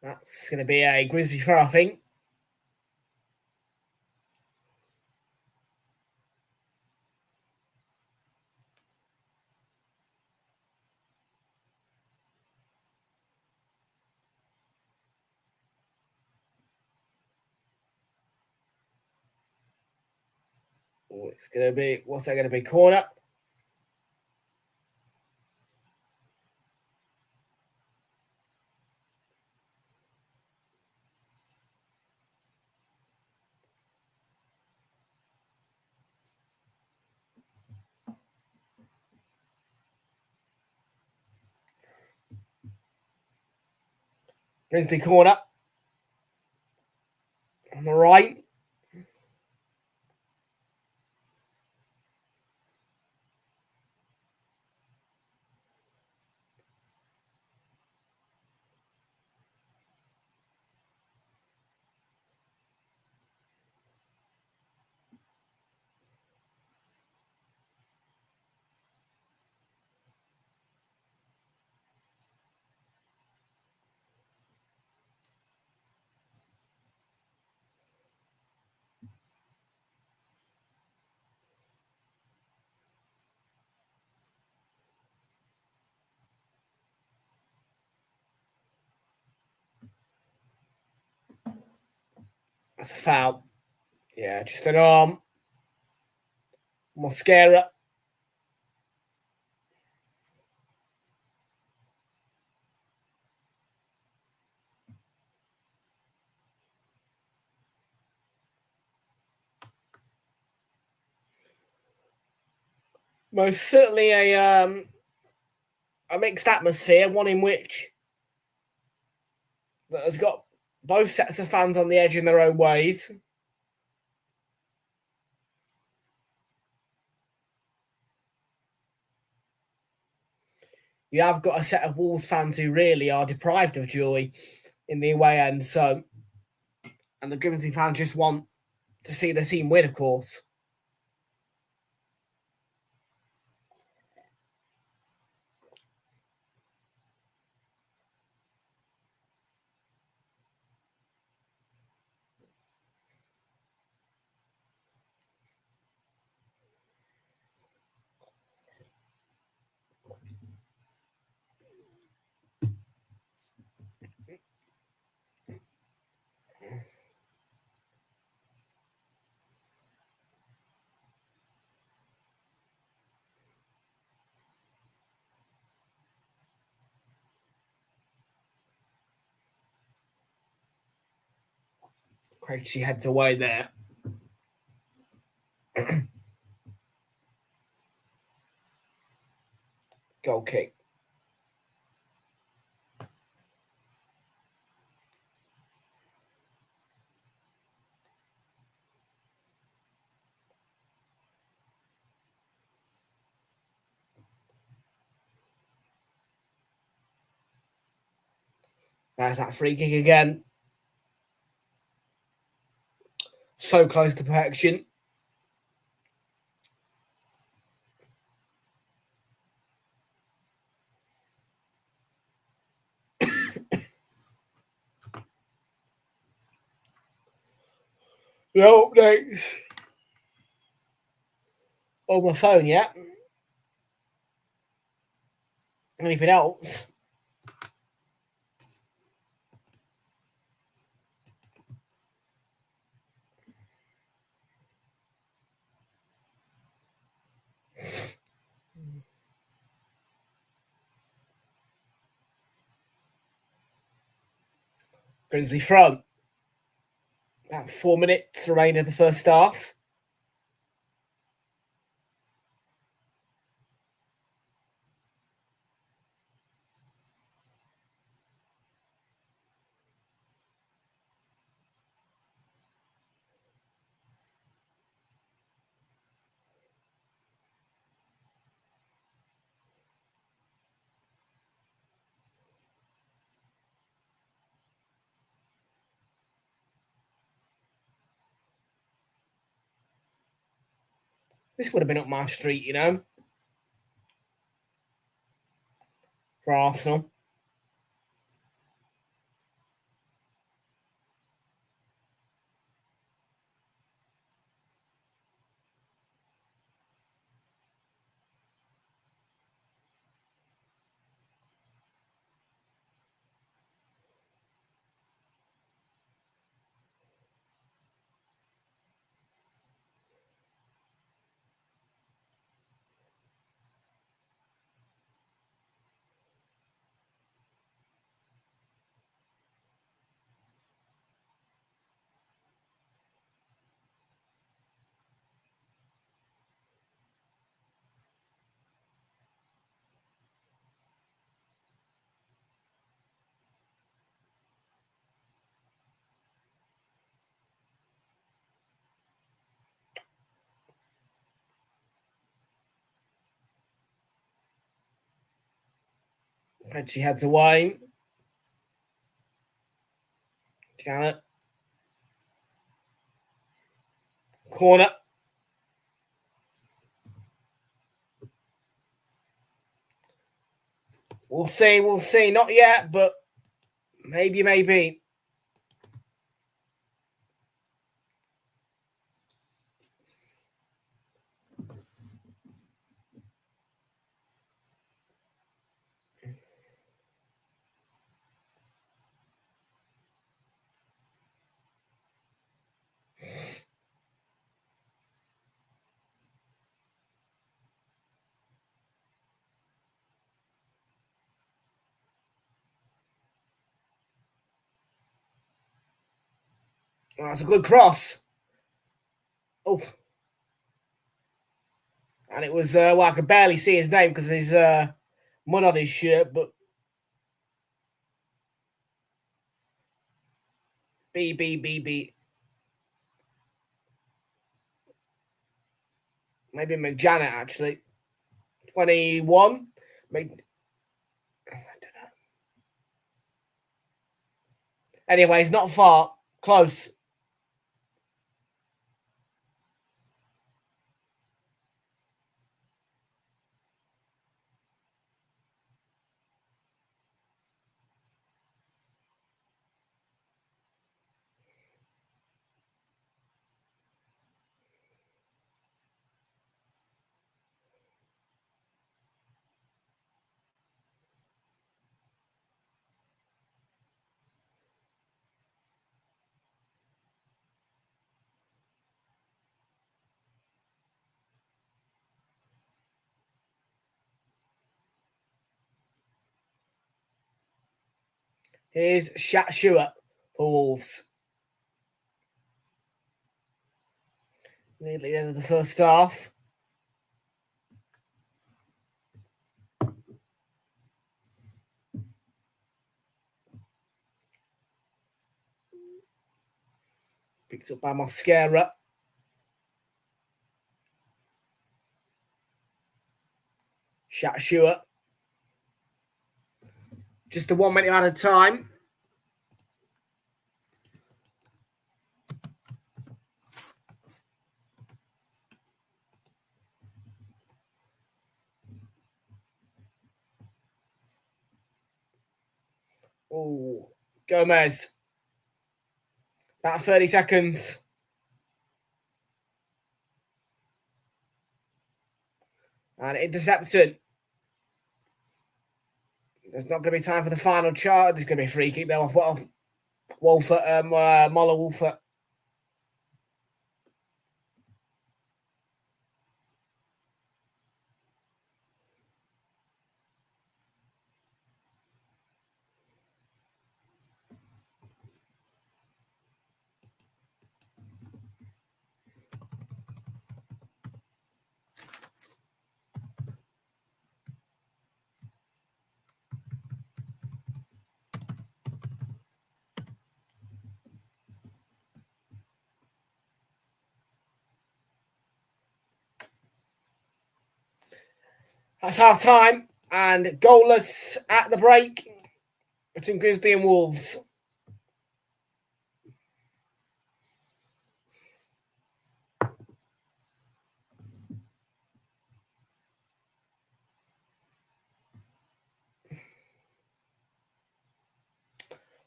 S2: That's going to be a Grimsby throw, I think. Oh, it's going to be, what's that going to be? Corner. Grimsby corner. On the right. That's a foul. Yeah, just an arm. Mosquera. Most certainly a mixed atmosphere, one in which that has got both sets of fans on the edge in their own ways. You have got a set of Wolves fans who really are deprived of joy in the away end. So, and the Grimsby fans just want to see the team win, of course. Krejci heads away there. Goal kick. There's that free kick again. So close to perfection. No updates on my phone yet. Anything else? Grimsby front. About 4 minutes remaining of the first half. This would have been up my street, you know, for Arsenal. And she heads away. Janet. Corner. We'll see, we'll see. Not yet, but maybe, maybe. Oh, that's a good cross. Oh. And it was, well, I could barely see his name because of his mud on his shirt, but B. Maybe McJanet, actually. 21. I don't know. Anyways, not far. Close. Here's shootout for Wolves. Nearly the end of the first half. Picked up by Mosquera. Shootout. Just a 1 minute at a time. Oh, Gomez. About 30 seconds. And intercepted. There's not going to be time for the final chart. There's going to be a free kick there off Wolfert, Moller Wolfert. That's half time and goalless at the break between Grimsby and Wolves.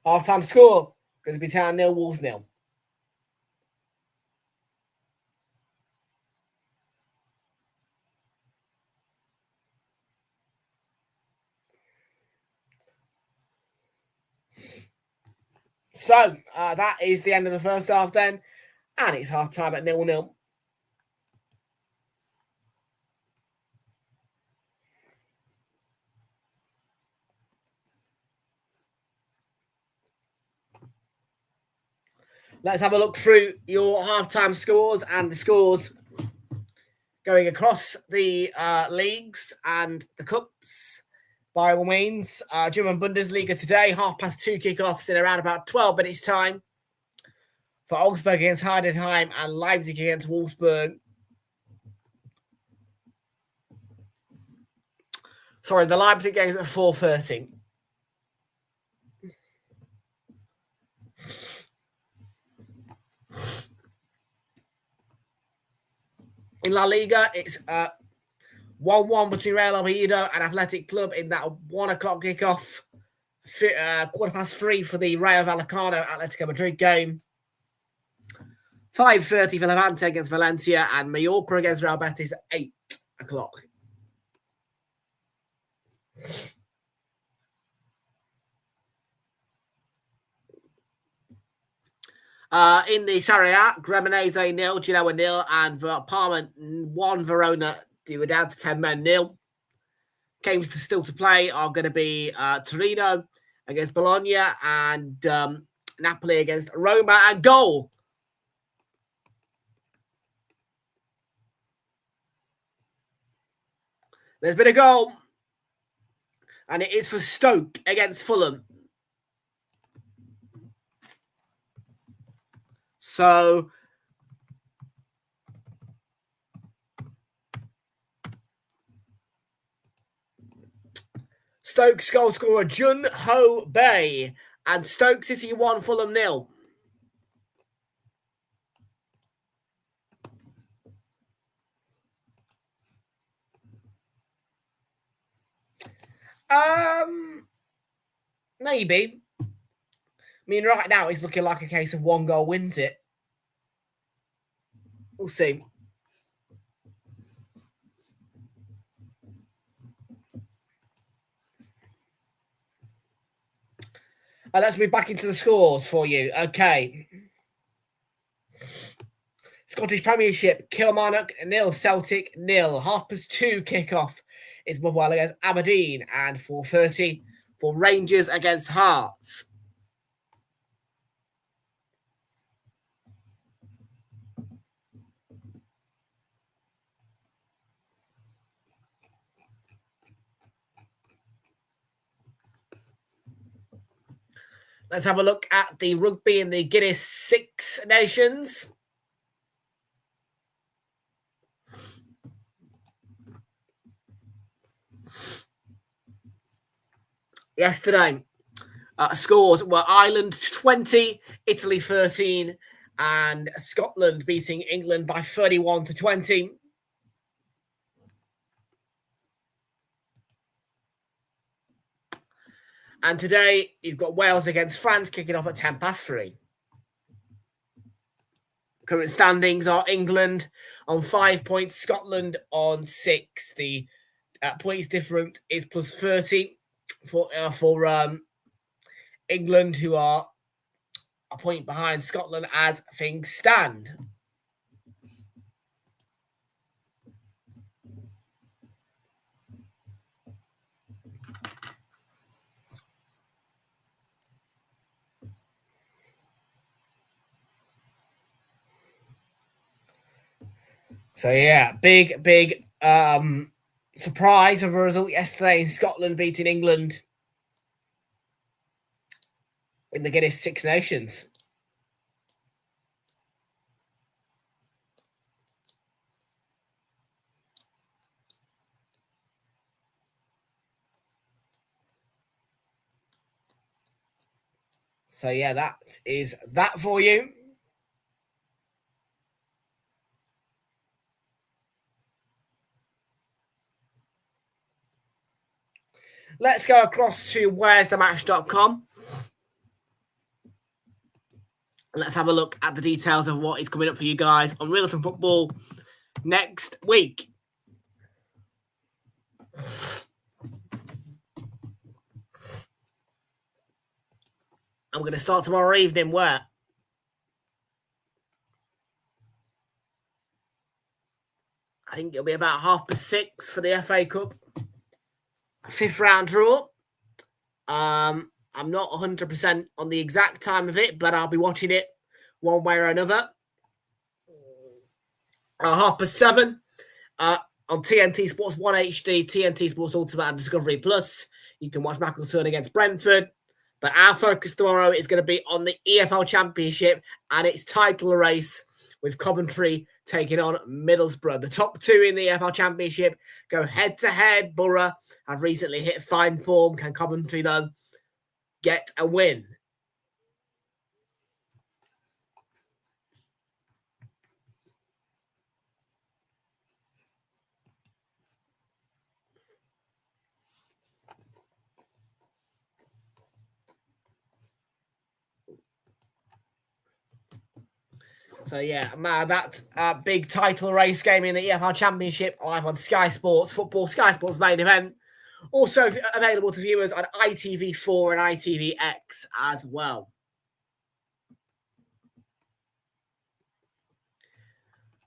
S2: Half-time score, Grimsby Town 0, Wolves 0. So, that is the end of the first half then, and it's half-time at 0-0. Let's have a look through your half-time scores and the scores going across the leagues and the cups, by all means. German Bundesliga today, 2:30 kickoffs in around about 12 minutes' time for Augsburg against Heidenheim and Leipzig against Wolfsburg. Sorry, the Leipzig game is at 4:30. In La Liga, it's 1-1 between Real Oviedo and Athletic Club in that 1 o'clock kickoff. 3:15 for the Rayo Vallecano Atletico Madrid game. 5:30 for Levante against Valencia and Mallorca against Real Betis at 8 o'clock. In the Serie A, Cremonese 0, Genoa 0, and Parma 1, Verona, they were down to 10 men 0. Games still to play are going to be Torino against Bologna and Napoli against Roma. And goal. There's been a goal. And it is for Stoke against Fulham. So, Stoke's goal scorer Jun Ho Bay and Stoke City 1, Fulham 0. Maybe. I mean, right now it's looking like a case of 1 goal wins it. We'll see. Let's be back into the scores for you. Okay. Scottish Premiership, Kilmarnock 0, Celtic 0. 2:30 kickoff is Motherwell against Aberdeen and 4:30 for Rangers against Hearts. Let's have a look at the rugby in the Guinness Six Nations. Yesterday, scores were Ireland 20, Italy 13, and Scotland beating England by 31-20. And today, you've got Wales against France kicking off at 3:10. Current standings are England on 5 points, Scotland on 6. The points difference is plus 30 for England, who are a point behind Scotland as things stand. So yeah, big surprise of a result yesterday in Scotland beating England in the Guinness Six Nations. So yeah, that is that for you. Let's go across to where'sthematch.com. Let's have a look at the details of what is coming up for you guys on Realltom Football next week. I'm going to start tomorrow evening where I think it'll be about 6:30 for the FA Cup. 5th round draw. I'm not 100% on the exact time of it, but I'll be watching it one way or another. 7:30 on TNT Sports 1 HD, TNT Sports Ultimate and Discovery Plus. You can watch Macclesfield against Brentford. But our focus tomorrow is going to be on the EFL Championship and its title race, with Coventry taking on Middlesbrough. The top two in the EFL Championship go head-to-head. Borough have recently hit fine form. Can Coventry, though, get a win? So yeah, that big title race game in the EFL Championship live on Sky Sports Football, Sky Sports main event. Also available to viewers on ITV4 and ITVX as well.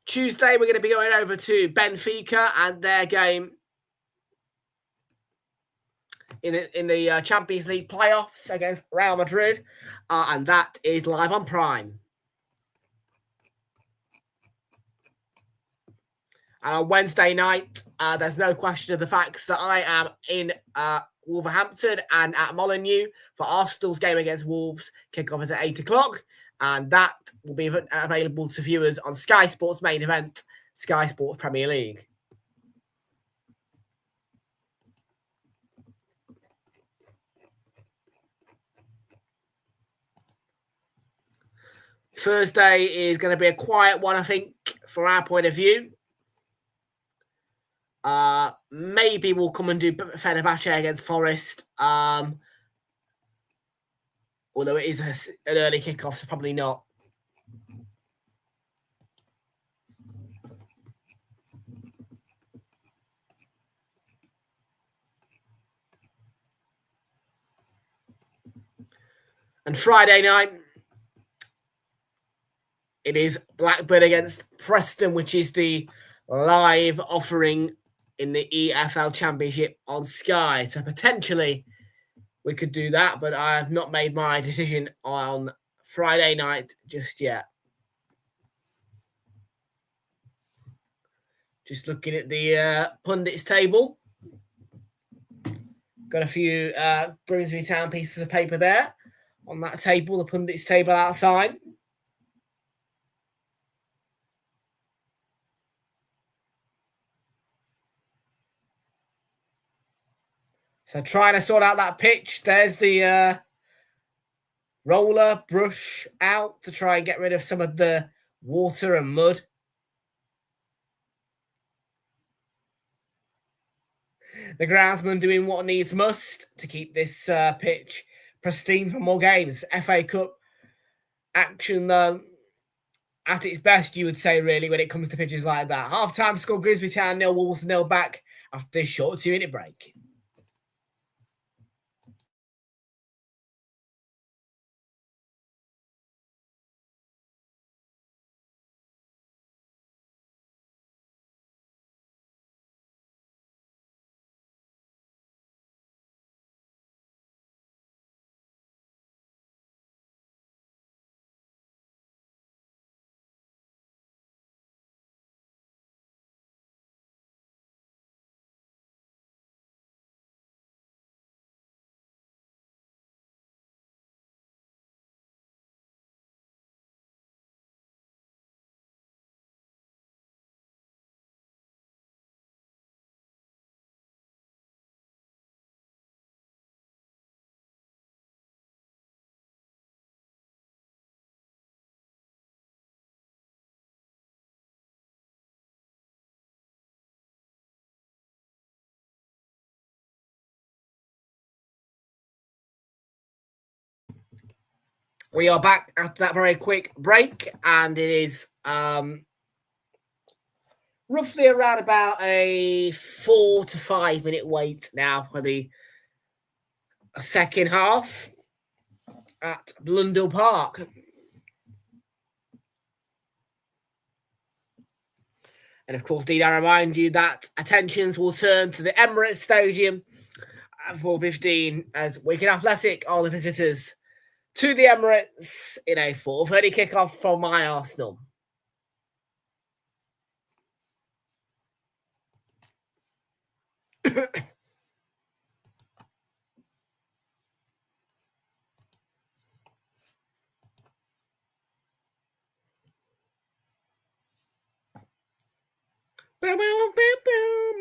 S2: Tuesday, we're going to be going over to Benfica and their game in the Champions League playoffs against Real Madrid, and that is live on Prime. And on Wednesday night, there's no question of the fact that I am in Wolverhampton and at Molineux for Arsenal's game against Wolves. Kickoff is at 8:00, and that will be available to viewers on Sky Sports main event, Sky Sports Premier League. Thursday is going to be a quiet one, I think, from our point of view. Maybe we'll come and do Fenerbahce against Forest. Although it is an early kickoff, so probably not. And Friday night, it is Blackburn against Preston, which is the live offering in the EFL Championship on Sky. So potentially we could do that, but I have not made my decision on Friday night just yet. Just looking at the pundits table. Got a few Grimsby Town pieces of paper there on that table, the pundits table outside. So trying to sort out that pitch. There's the roller brush out to try and get rid of some of the water and mud. The groundsman doing what needs must to keep this pitch pristine for more games. FA Cup action, though, at its best, you would say, really, when it comes to pitches like that. Half-time score, Grimsby Town 0, Wolves 0 back after this short 2-minute break. We are back after that very quick break, and it is roughly around about a 4 to 5 minute wait now for the second half at Blundell Park. And of course, need I remind you that attentions will turn to the Emirates Stadium at 4:15 as Wigan Athletic are the visitors to the Emirates in a 4:30 kickoff from my Arsenal.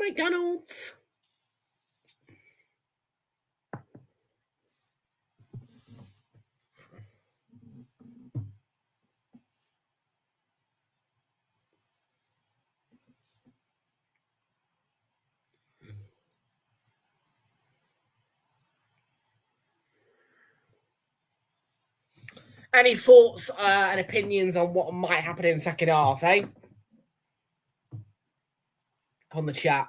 S2: McDonald's. Any thoughts and opinions on what might happen in the second half, eh? On the chat.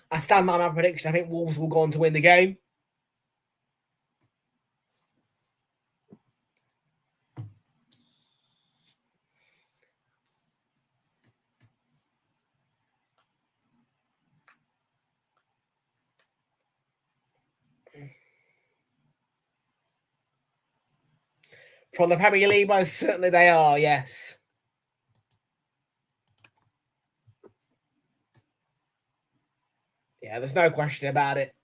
S2: I stand by my prediction. I think Wolves will go on to win the game. From the Premier League, most certainly they are, yes. Yeah, there's no question about it.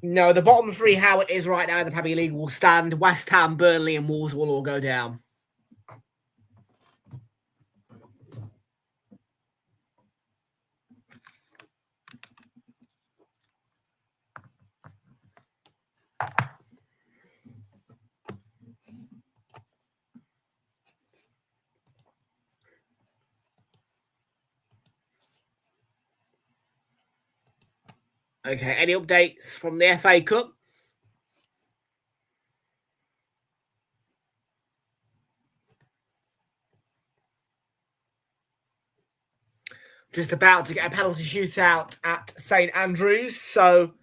S2: No, the bottom three, how it is right now in the Premier League, will stand. West Ham, Burnley, and Wolves will all go down. Okay, any updates from the FA Cup? Just about to get a penalty shootout at St Andrews, so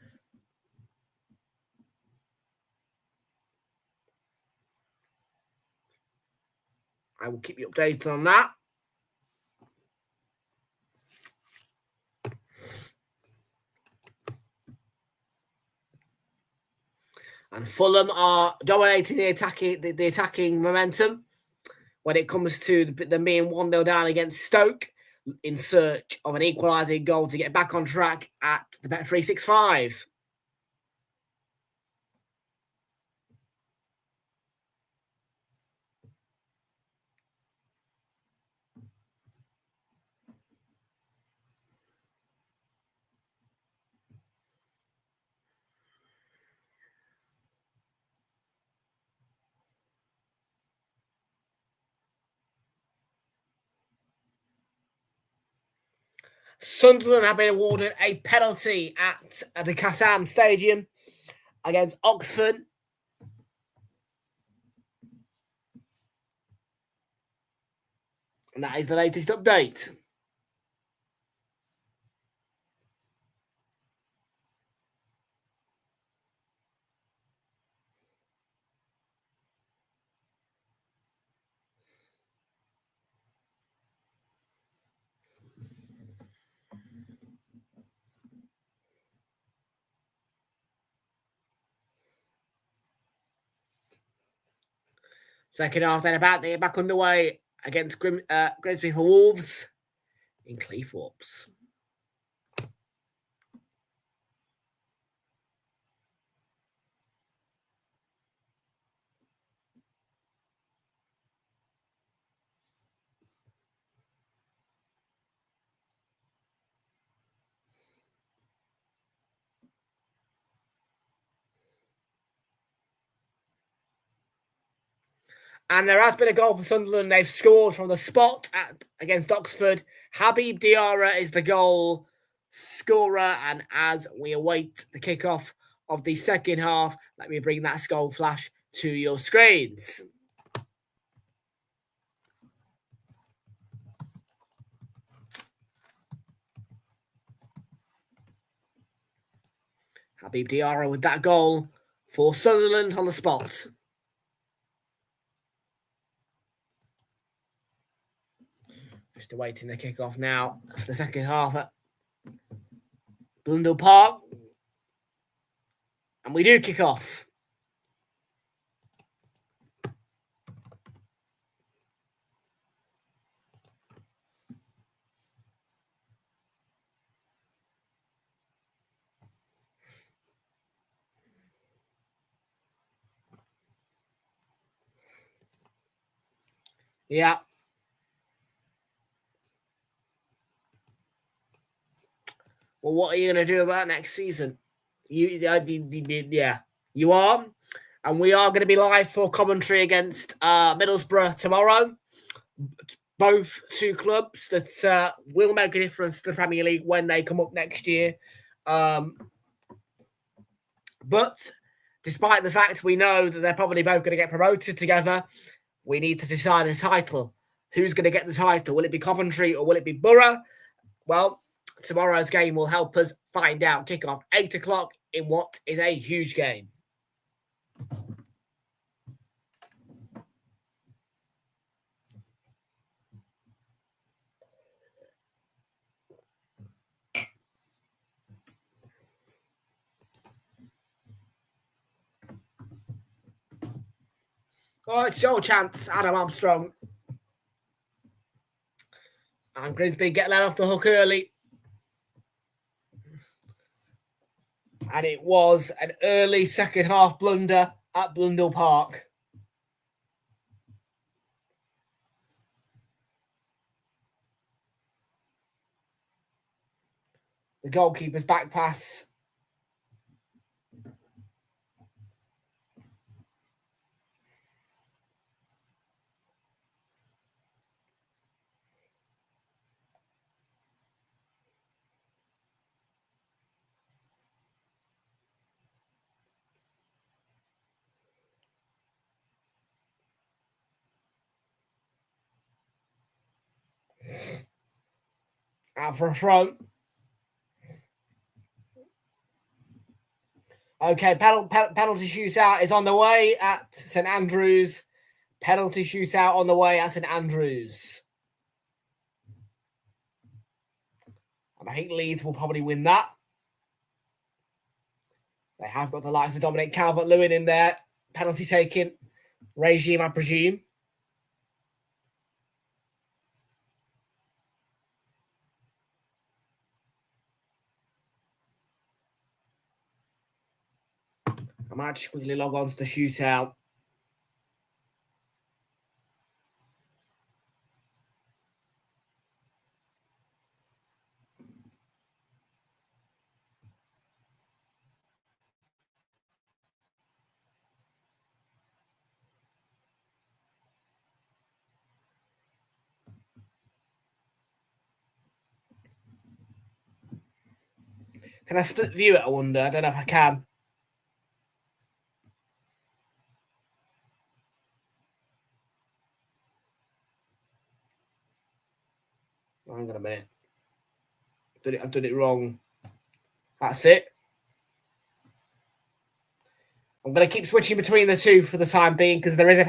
S2: I will keep you updated on that. And Fulham are dominating the attacking momentum when it comes to them being 1-0 down against Stoke in search of an equalising goal to get back on track at the Bet365. Sunderland have been awarded a penalty at the Kassam Stadium against Oxford. And that is the latest update. Second half then about to get back underway against Grimsby for Wolves in Cleethorpes. And there has been a goal for Sunderland. They've scored from the spot against Oxford. Habib Diarra is the goal scorer. And as we await the kickoff of the second half, let me bring that goal flash to your screens. Habib Diarra with that goal for Sunderland on the spot. Just awaiting the kickoff now for the second half at Blundell Park. And we do kick off. Yeah. Well, what are you going to do about next season? Yeah, you are. And we are going to be live for commentary against Middlesbrough tomorrow. Both two clubs that will make a difference to the Premier League when they come up next year. But despite the fact we know that they're probably both going to get promoted together, we need to decide a title. Who's going to get the title? Will it be Coventry or will it be Borough? Well, tomorrow's game will help us find out. Kickoff 8 o'clock in what is a huge game. Oh, it's your chance, Adam Armstrong. And Grimsby get let off the hook early. And it was an early second half blunder at Blundell Park. The goalkeeper's back pass. Out for a throw. Okay, penalty shootout is on the way at St Andrews. Penalty shootout on the way at St Andrews. And I think Leeds will probably win that. They have got the likes of Dominic Calvert-Lewin in their penalty taking regime, I presume. I might just quickly log on to the shootout. Can I split view it, I wonder? I don't know if I can. Hang on a minute. I've done it wrong. That's it. I'm going to keep switching between the two for the time being because there is a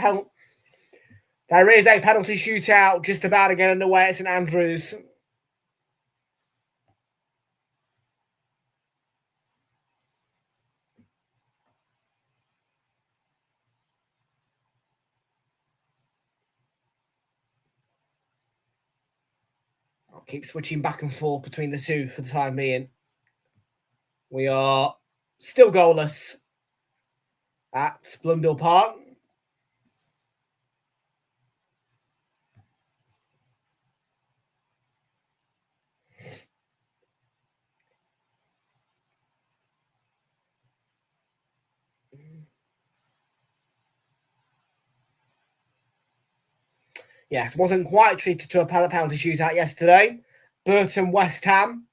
S2: penalty shootout just about to get underway at St Andrews. I'll keep switching back and forth between the two for the time being. We are still goalless at Blundell Park. Yes, wasn't quite treated to a penalty shootout yesterday. Burton West Ham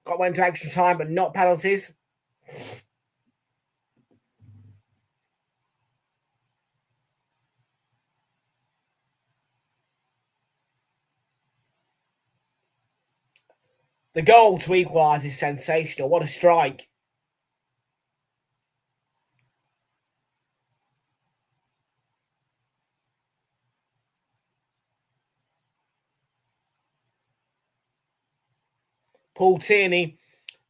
S2: went to extra time, but not penalties. The goal to equalise is sensational. What a strike. Paul Tierney,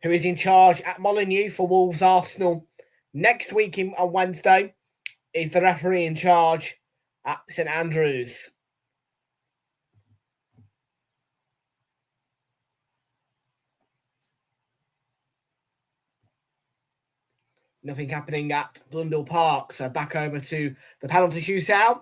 S2: who is in charge at Molineux for Wolves Arsenal next week on Wednesday, is the referee in charge at St Andrews. Nothing happening at Blundell Park, so back over to the penalty shootout.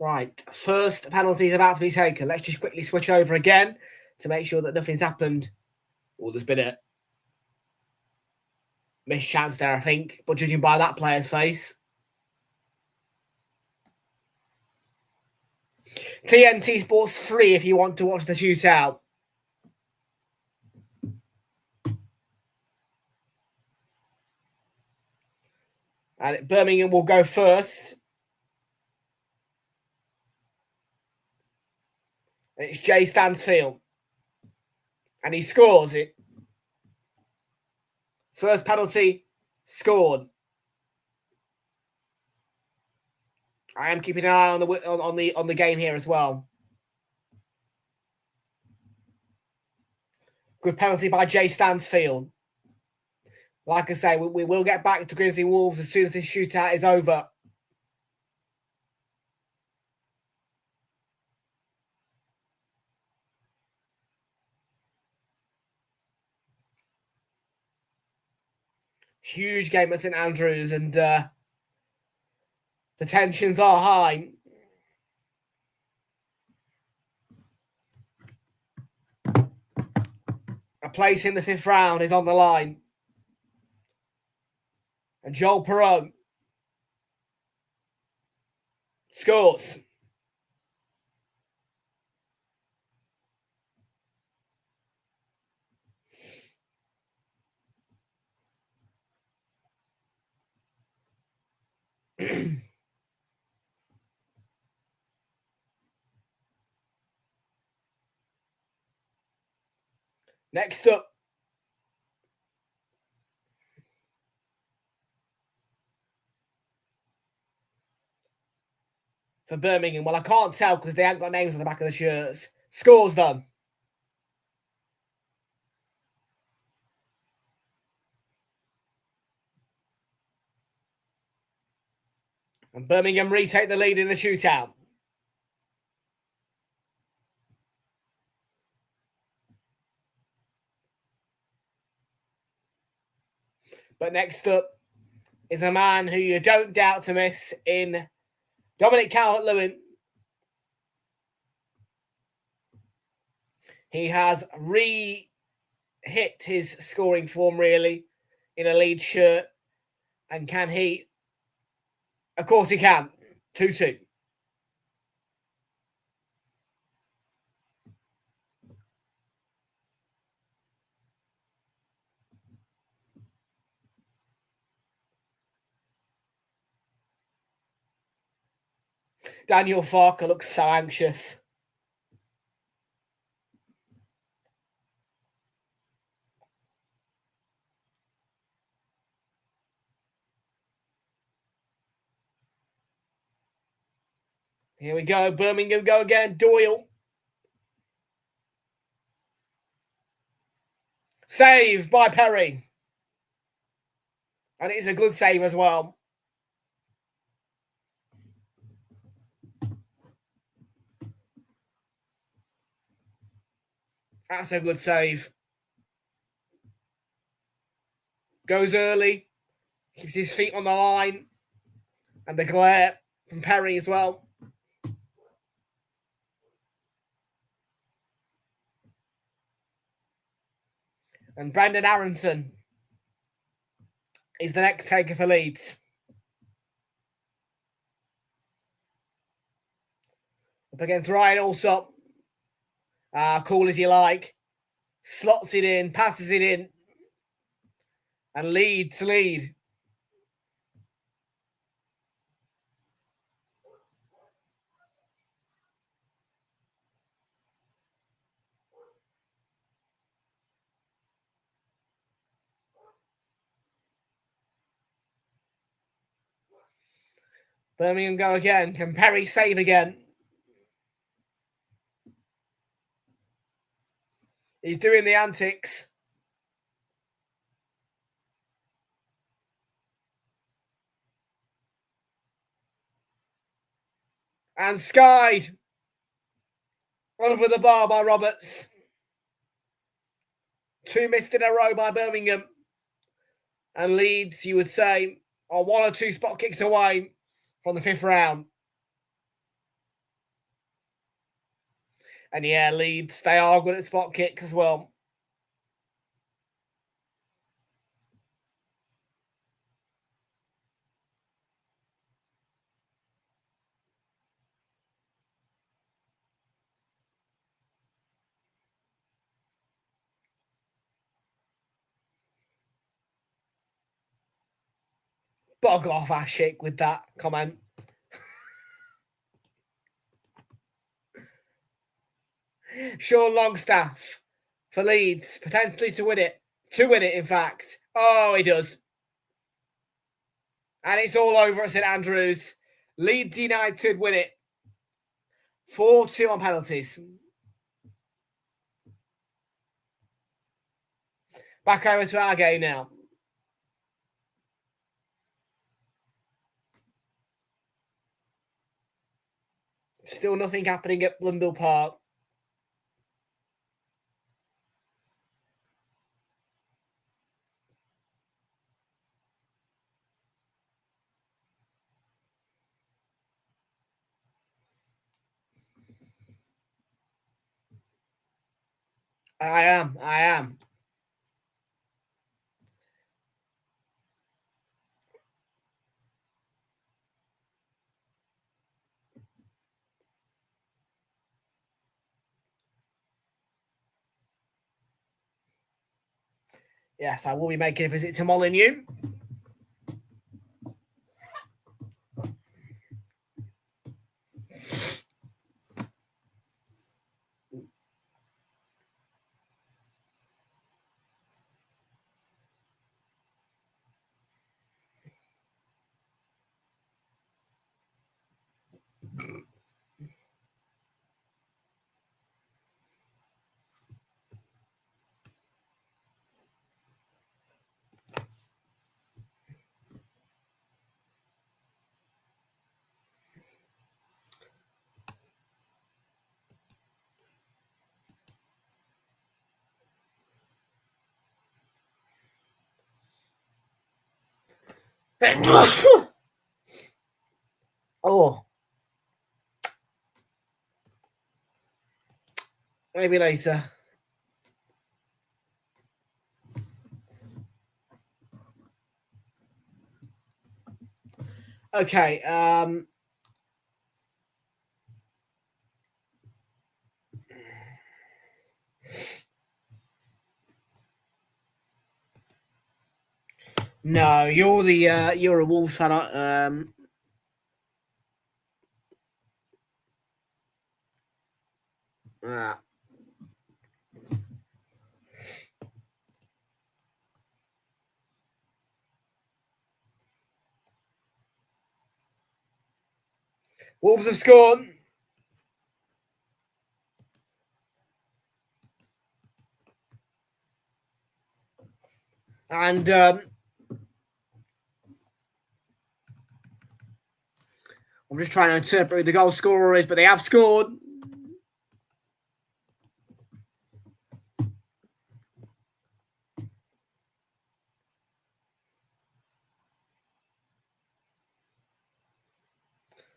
S2: Right, first penalty is about to be taken. Let's just quickly switch over again to make sure that nothing's happened. Oh, there's been a missed chance there, I think, but judging by that player's face. TNT Sports 3 if you want to watch the shootout. And Birmingham will go first. And it's Jay Stansfield. And he scores it. First penalty scored. I am keeping an eye on the game here as well. Good penalty by Jay Stansfield. Like I say, we will get back to Grimsby Wolves as soon as this shootout is over. Huge game at St Andrews, and the tensions are high. A place in the 5th round is on the line. And Joel Perron scores. Next up, for Birmingham. Well, I can't tell because they haven't got names on the back of the shirts. Scores done. And Birmingham retake the lead in the shootout. But next up is a man who you don't doubt to miss in Dominic Calvert-Lewin. He has re-hit his scoring form, really, in a Leeds shirt. And can he? Of course he can. 2-2. Daniel Farker looks so anxious. Here we go. Birmingham go again. Doyle. Save by Perry. And it's a good save as well. That's a good save. Goes early. Keeps his feet on the line. And the glare from Perry as well. And Brandon Aronson is the next taker for Leeds. Up against Ryan Allsop. Cool as you like. Slots it in, passes it in. And Leeds lead. Birmingham go again. Can Perry save again? He's doing the antics. And skied over the bar by Roberts. 2 missed in a row by Birmingham. And Leeds, you would say, are 1 or 2 spot kicks away from the 5th round. And yeah, Leeds, they are good at spot kicks as well. Bog off, Ashik, with that comment. Sean Longstaff for Leeds, potentially to win it. To win it, in fact. Oh, he does. And it's all over at St Andrews. Leeds United win it. 4-2 on penalties. Back over to our game now. Still nothing happening at Blundell Park. I am. Yes, I will be making a visit to Molineux. Oh. Maybe later. Okay. No, you're a Wolves fan. Wolves have scored. And I'm just trying to interpret who the goal scorer is, but they have scored.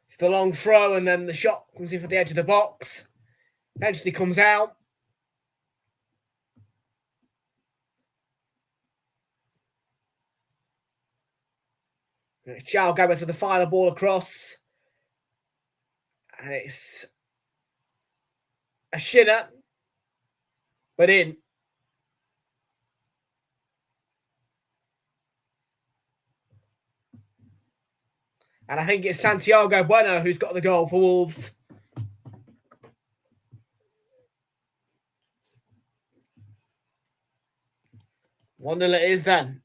S2: It's the long throw, and then the shot comes in for the edge of the box. Eventually comes out. It's Chow going for the final ball across. And it's a shinner, but in. And I think it's Santiago Bueno who's got the goal for Wolves. One nil it is then.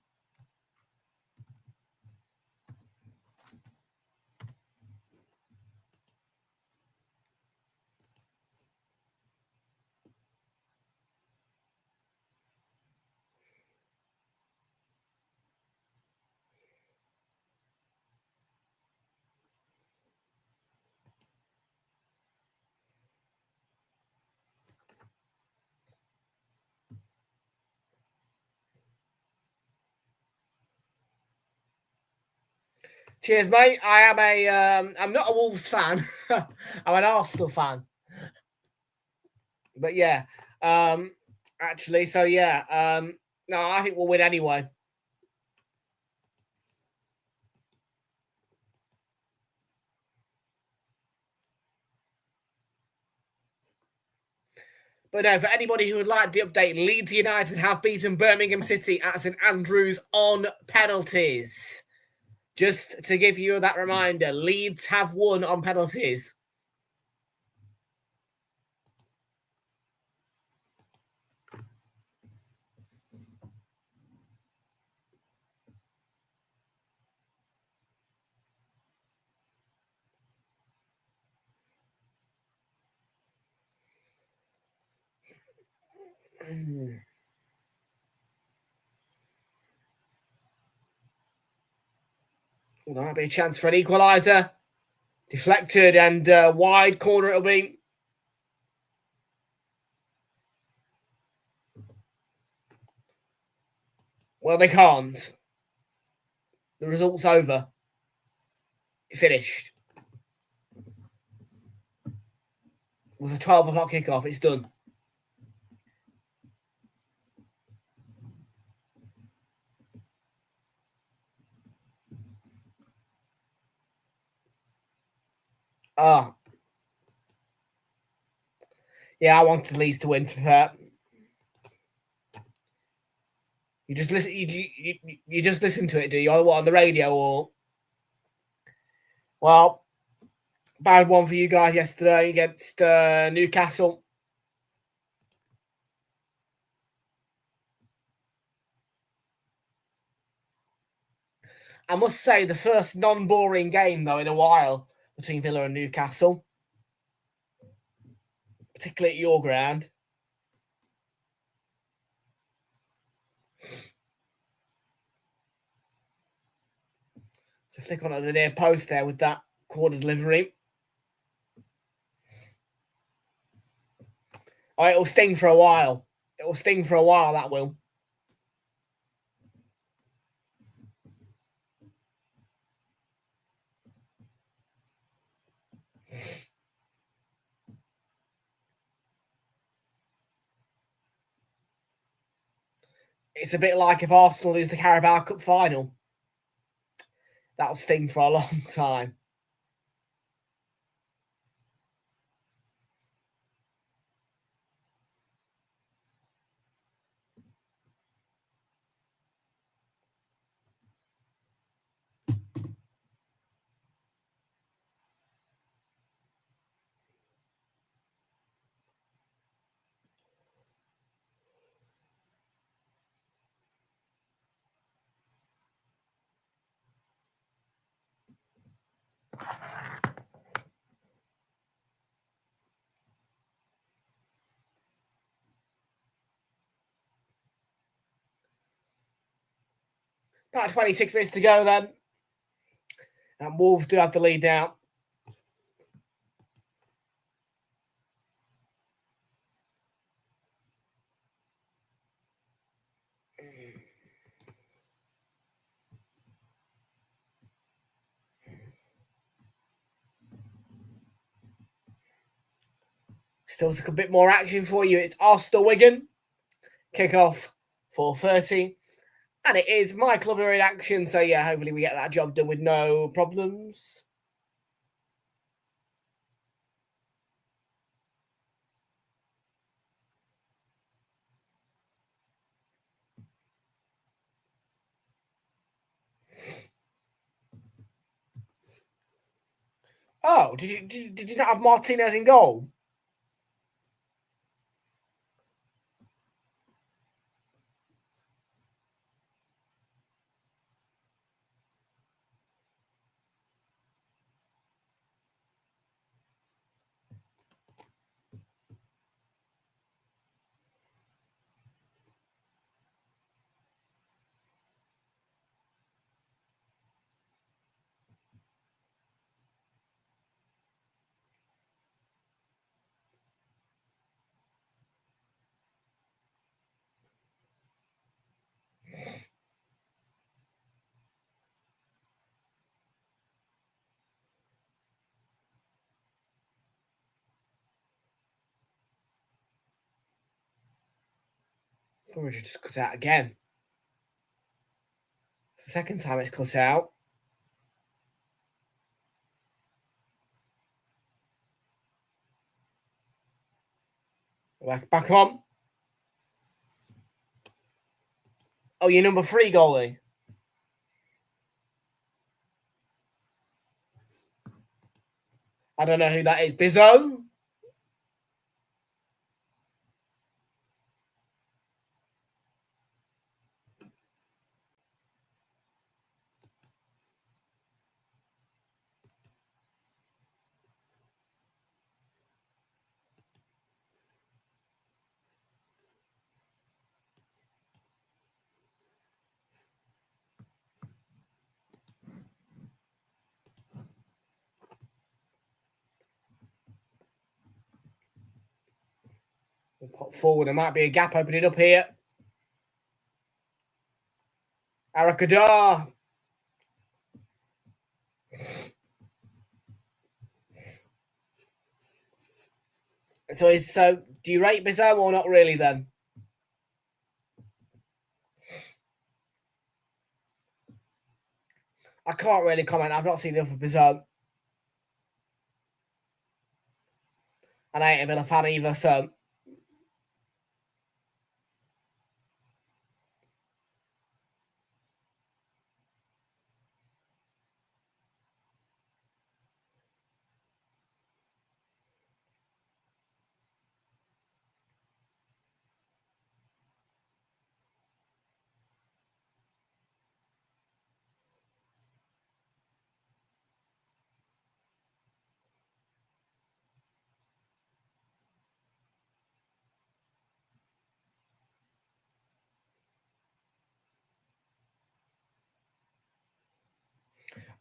S2: Cheers, mate. I'm not a Wolves fan. I'm an Arsenal fan. But yeah, actually, so yeah, no, I think we'll win anyway. But no, for anybody who would like the update, Leeds United have beaten Birmingham City at St Andrews on penalties. Just to give you that reminder, Leeds have won on penalties. Well, there might be a chance for an equaliser. Deflected and wide corner it'll be. Well, they can't. The result's over. Finished. It was a 12 o'clock kickoff. It's done. Ah. Yeah, I wanted Leeds to win. You just listen. You just listen to it, do you? What, on the radio or? Well, bad one for you guys yesterday against Newcastle. I must say, the first non-boring game though in a while between Villa and Newcastle, particularly at your ground. So flick on at the near post there with that corner delivery. Oh, it'll sting for a while. It'll sting for a while, that will. It's a bit like if Arsenal lose the Carabao Cup final. That'll sting for a long time. About 26 minutes to go then. And Wolves do have the lead now. Still took a bit more action for you. It's Arsenal Wigan. Kickoff 4:30. And it is my club are in action. So yeah, hopefully we get that job done with no problems. Oh, did you not have Martinez in goal? Or would you just cut out again? The second time it's cut out. Back on. Oh, your number 3 goalie. I don't know who that is. Bizzo? We'll pop forward. There might be a gap opening up here. Arakadar. So do you rate Bizzo or not really then? I can't really comment. I've not seen enough of Bizzo. And I ain't a Villa fan either, so.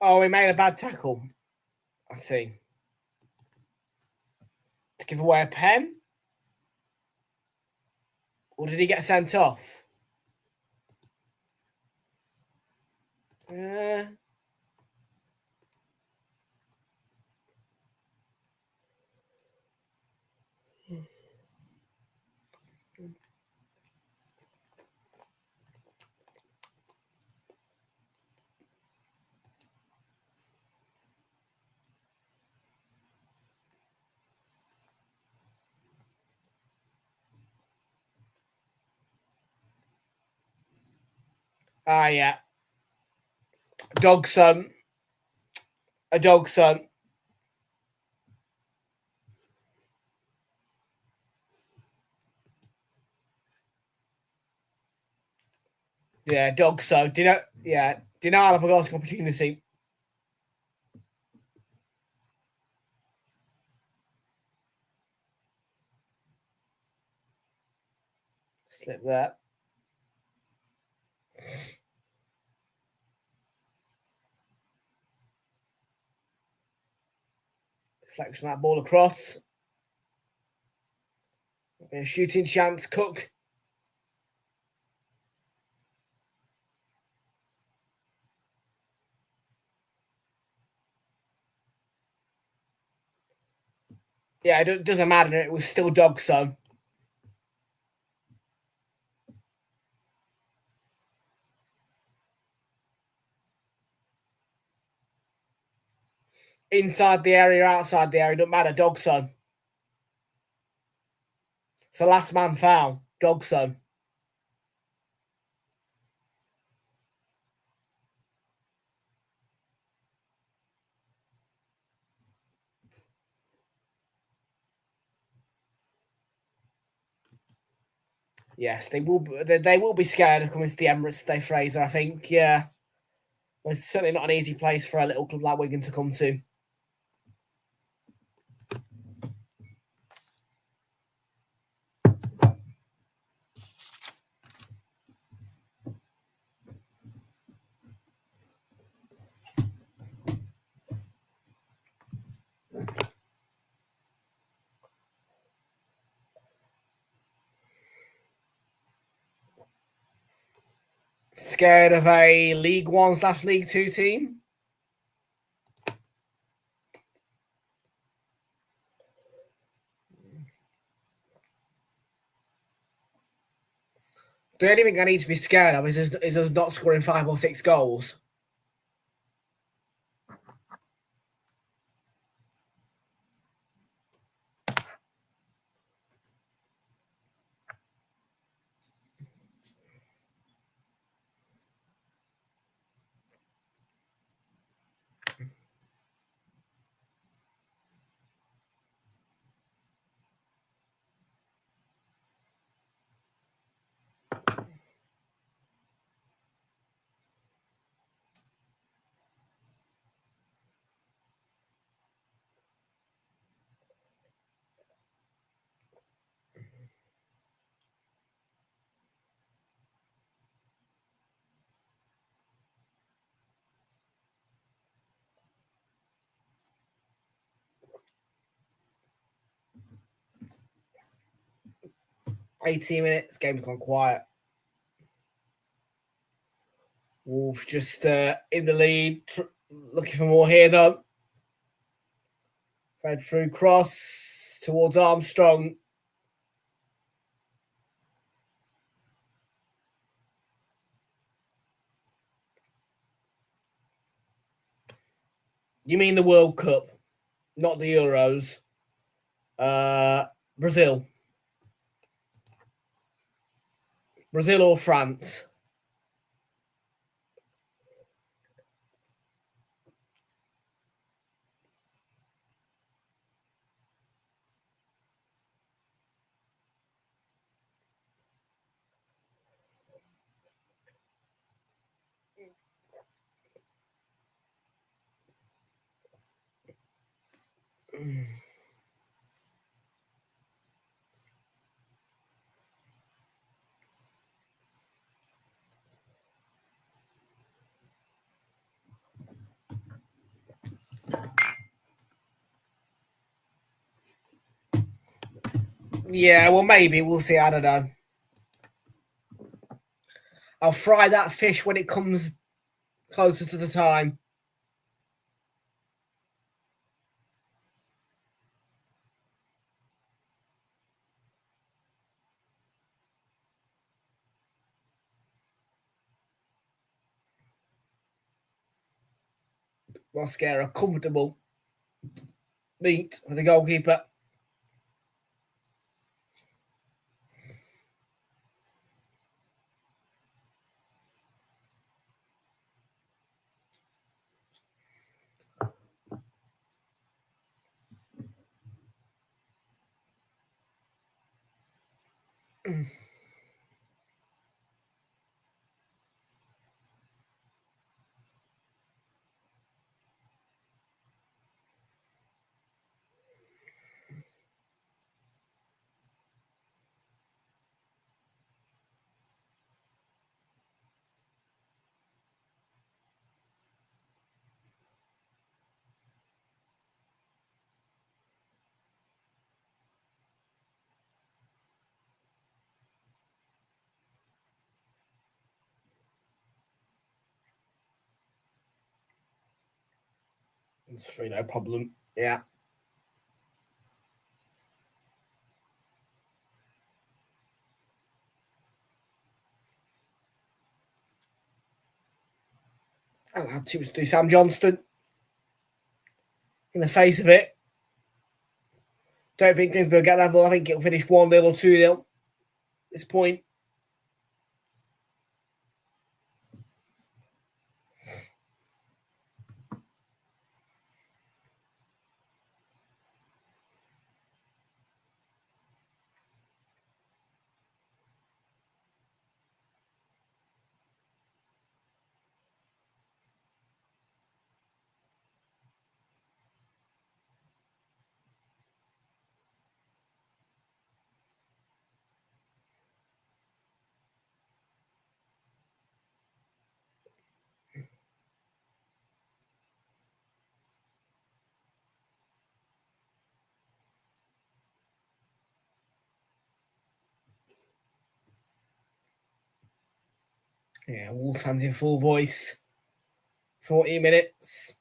S2: Oh, he made a bad tackle. I see. To give away a pen? Or did he get sent off? Ah, yeah. Dog son. A dog son. Yeah, dog son. Denial of a goal opportunity. Slip there. Deflection that ball across. A shooting chance, Cook. Yeah, it doesn't matter. It was still dog son. Inside the area, outside the area, don't matter. Dog son. It's the last man foul. Dog son. Yes, they will. They will be scared of coming to the Emirates today, Fraser. I think. Yeah, it's certainly not an easy place for a little club like Wigan to come to. Scared of a League 1/League 2 team? The only thing I need to be scared of is us not scoring 5 or 6 goals. .18 game's gone quiet. Wolves just in the lead, looking for more here though. Fed through cross towards Armstrong. You mean the World Cup, not the Euros? Brazil or France? Yeah, well, maybe. We'll see. I don't know. I'll fry that fish when it comes closer to the time. Mosquera, comfortable meet with the goalkeeper. It's free, no problem. Yeah. I had too much to do Sam Johnston. In the face of it. Don't think Grimsby will get that ball. I think it'll finish 1-0 or 2-0 at this point. Yeah, Wolves fans in full voice. 40 minutes.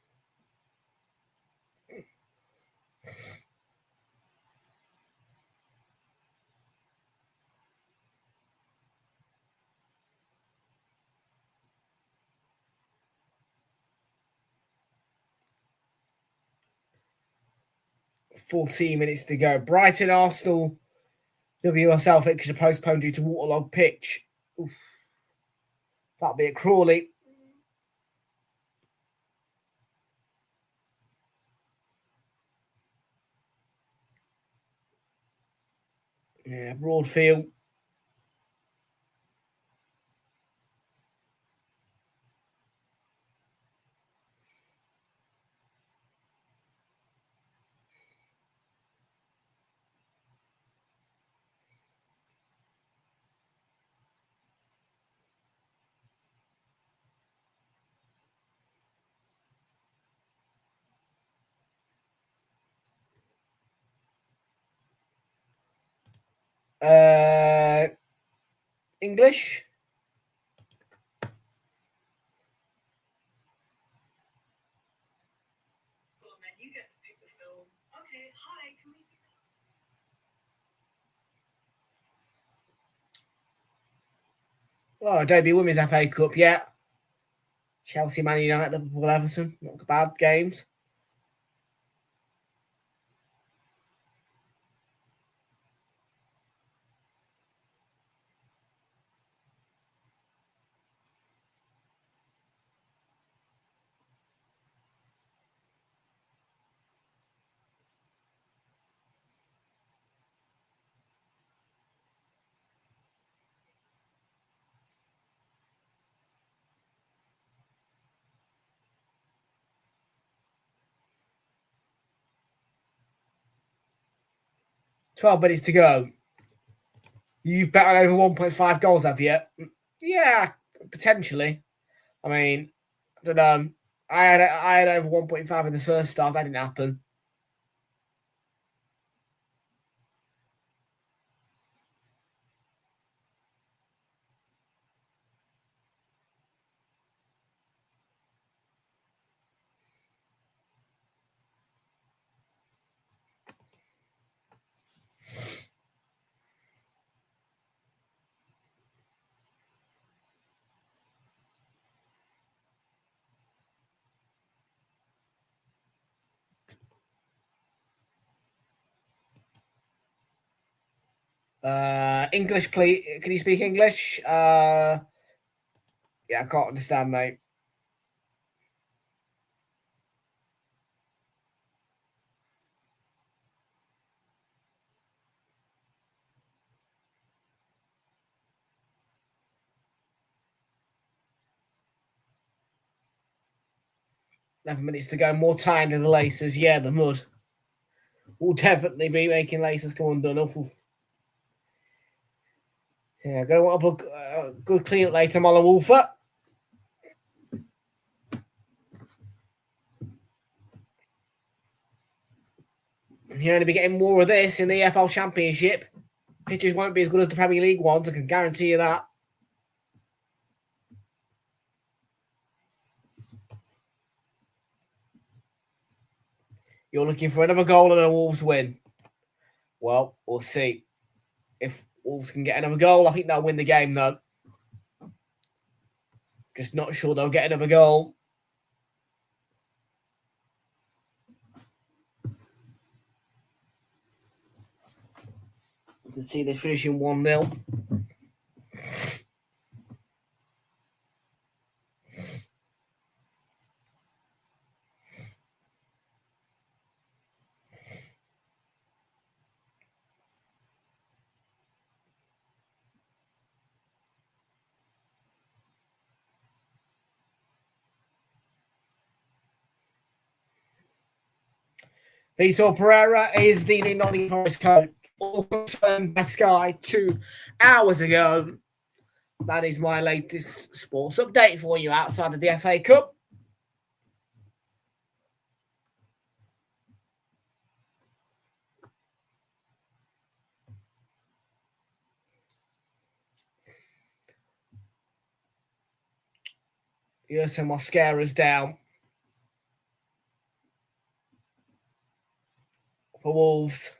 S2: $14 to go. Brighton, Arsenal, WSL fixture postponed due to waterlogged pitch. Oof. That'll be at Crawley. Yeah, Broadfield. English. Oh, debut Women's FA Cup, yeah. Chelsea, Man United, Liverpool, Everton. Not bad games. $12 to go. You've bet on over 1.5 goals, have you? Yeah, potentially. I mean, I don't know. I had over 1.5 in the first half. That didn't happen. English, please. Can you speak English? Yeah, I can't understand, mate. 11 minutes to go. More time than the laces. Yeah, the mud will definitely be making laces come undone. Yeah, going to want a good clean up later, Molly Wolfer. You're going to be getting more of this in the EFL Championship. Pitches won't be as good as the Premier League ones, I can guarantee you that. You're looking for another goal and a Wolves win. Well, we'll see. If Wolves can get another goal, I think they'll win the game, though. Just not sure they'll get another goal. You can see this finishing 1-0. Vitor Pereira is the Nottingham Forest coach. All confirmed by Sky 2 hours ago. That is my latest sports update for you outside of the FA Cup. Ursa Mosquera's down for Wolves.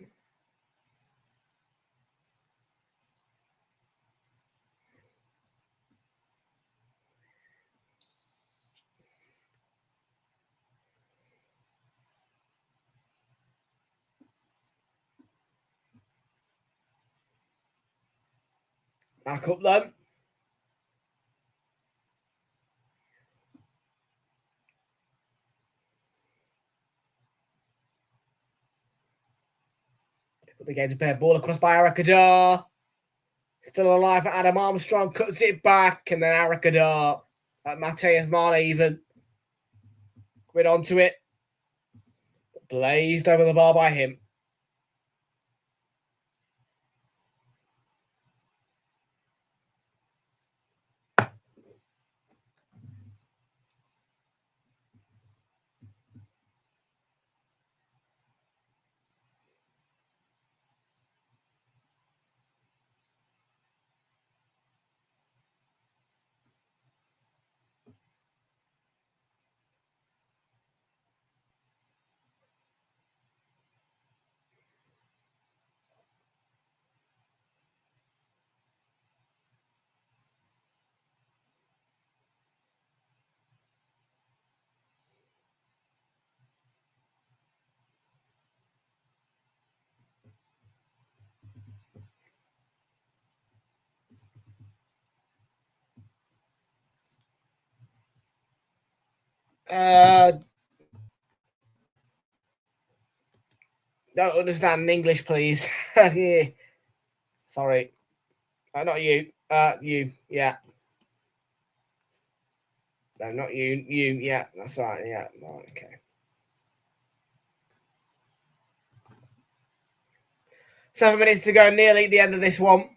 S2: Back up then. Put the game to pair. Ball across by Arakadar. Still alive for Adam Armstrong. Cuts it back. And then Arakadar. Mateus Mane even. Quit onto it. Blazed over the bar by him. Don't understand English, please. Yeah. Sorry. Not you. You. Yeah. No, not you. You. Yeah. That's right. Yeah. Right, okay. Seven minutes to go. Nearly at the end of this one.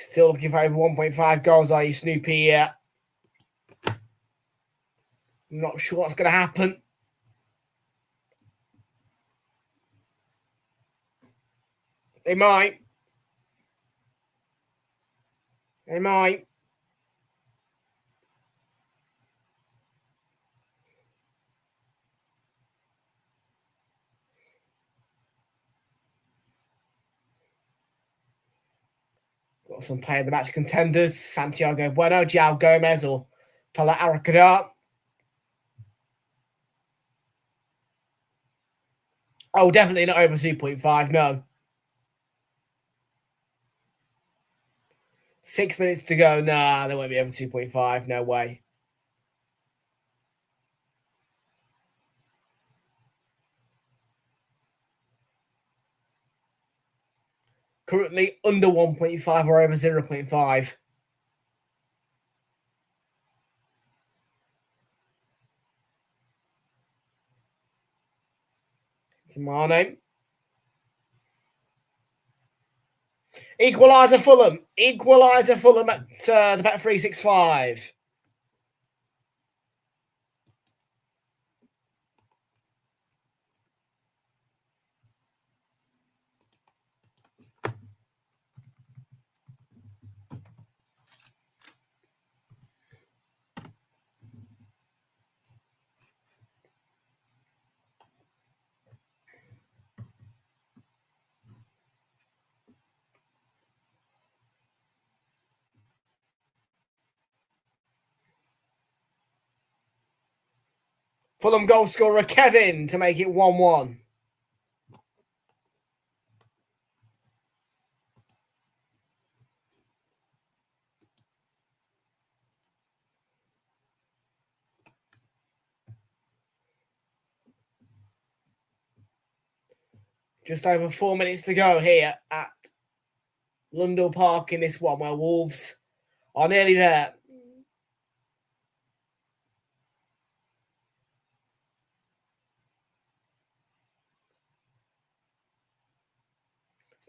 S2: Still looking for over 1.5 goals, are you, Snoopy? Yeah. I'm not sure what's going to happen. They might. They might. Got some player of the match contenders: Santiago Bueno, João Gomez, or Tola Arakada. Oh, definitely not over 2.5, no. 6 minutes to go. Nah, they won't be over 2.5. No way. Currently under 1.5 or over 0.5. Mane. Equaliser Fulham. Equaliser Fulham at the Bet365. Fulham goal scorer Kevin to make it 1-1. Just over 4 minutes to go here at Lundell Park in this one, where Wolves are nearly there.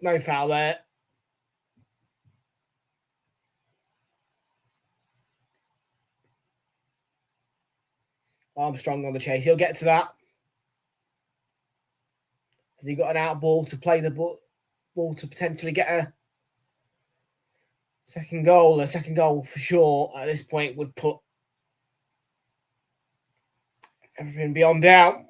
S2: No foul there. Armstrong on the chase. He'll get to that. Has he got an out ball to play the ball to potentially get a second goal? A second goal for sure at this point would put everything beyond doubt.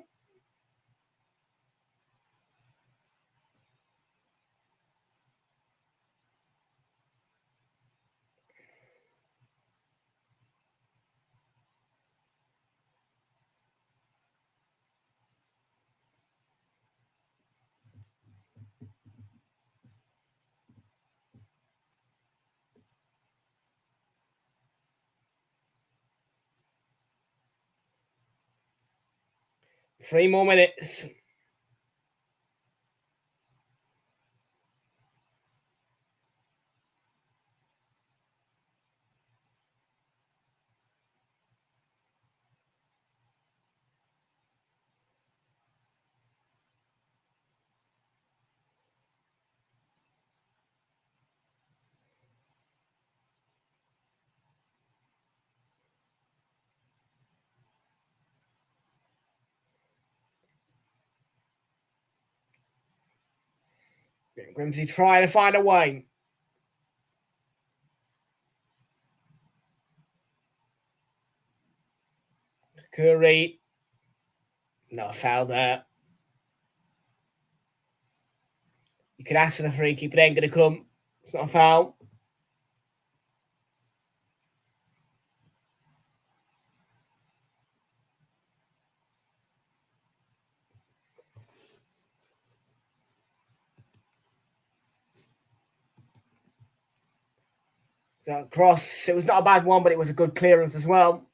S2: Three more minutes. Grimsby trying to find a way. Curry. No foul there. You could ask for the free kick, but it ain't going to come. It's not a foul. Got cross. It was not a bad one, but it was a good clearance as well.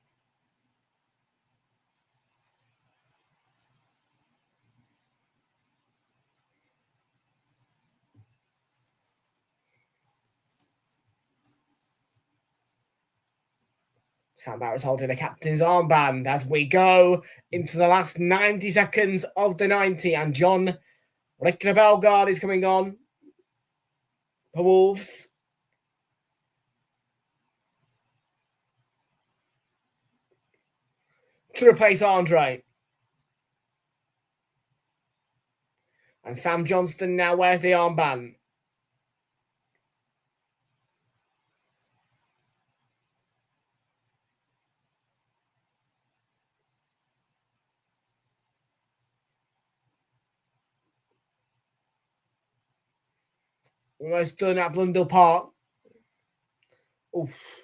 S2: Sam Barrett's holding the captain's armband as we go into the last 90 seconds of the 90. And John Richter Bellegarde is coming on for Wolves. To replace Andre. And Sam Johnston now wears the armband. Almost done at Blundell Park. Oof.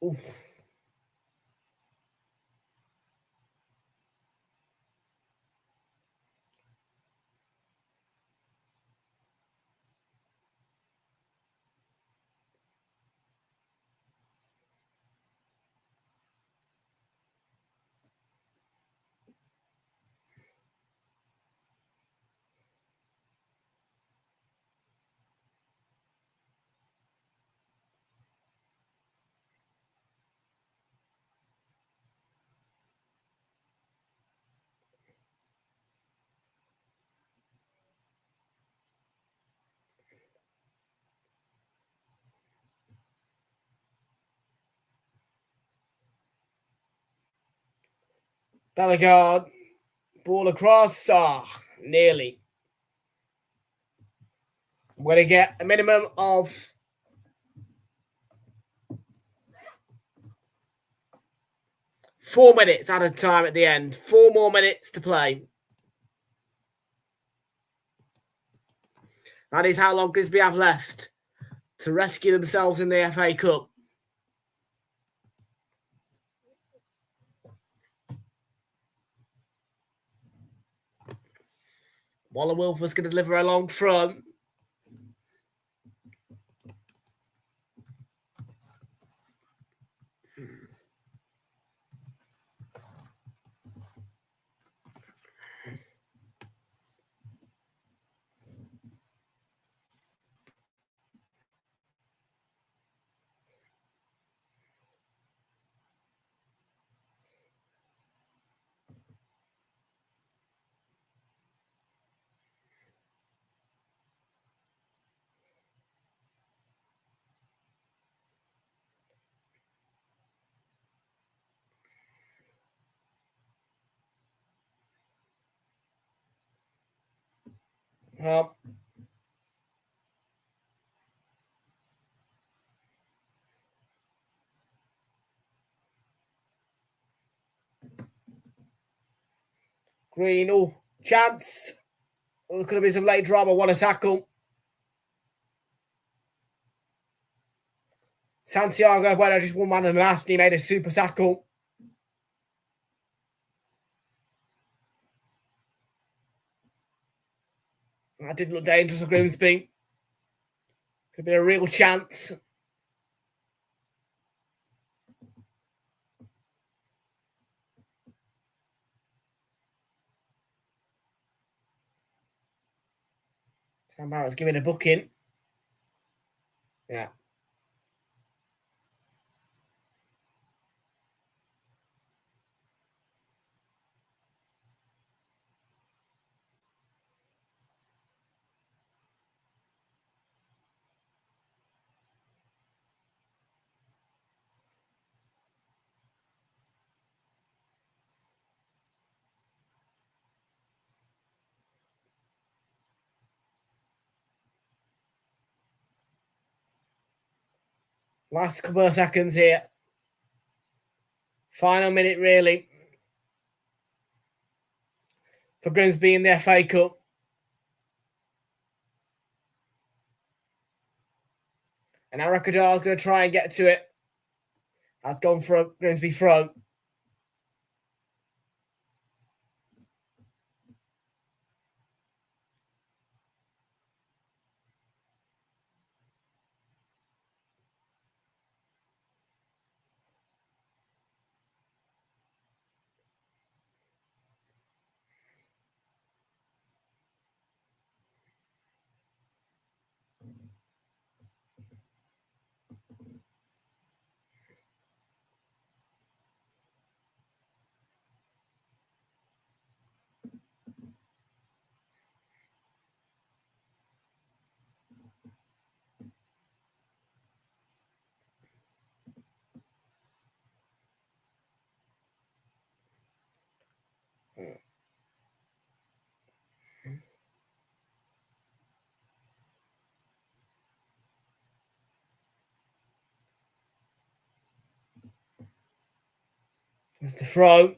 S2: Oof. Delegard. Ball across. Nearly. We're going to get a minimum of 4 minutes out of time at the end. 4 more minutes to play. That is how long Grimsby have left to rescue themselves in the FA Cup. Waller Wolf was going to deliver a long front. Green, chance. There could have been some late drama. What a tackle. Santiago Bueno just one man and a half. He made a super tackle. That didn't look dangerous for Grimsby. Could have been a real chance. Sam Barrett's giving a booking. Yeah. Last couple of seconds here. Final minute, really, for Grimsby in the FA Cup. And Arakadar is going to try and get to it. That's gone for a Grimsby throw. That's the throw.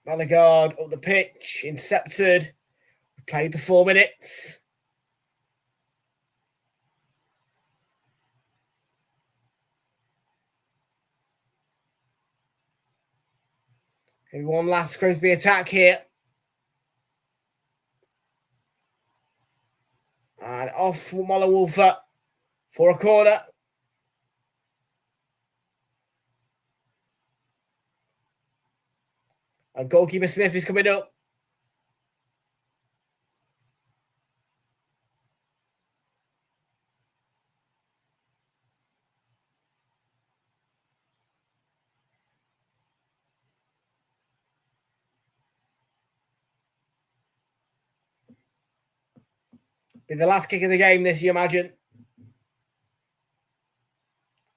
S2: Malagard up the pitch, intercepted. We played the 4 minutes. Maybe one last Grimsby attack here. And off Mollawolfer for a corner. And goalkeeper Smith is coming up. Be the last kick of the game, this, you imagine.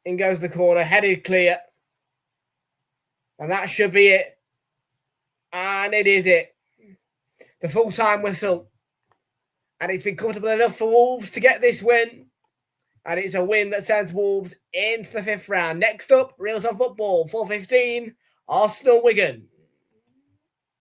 S2: In goes the corner, headed clear. And that should be it. And it is it. The full-time whistle. And it's been comfortable enough for Wolves to get this win. And it's a win that sends Wolves into the 5th round. Next up, Realltom football, 4:15, Arsenal Wigan.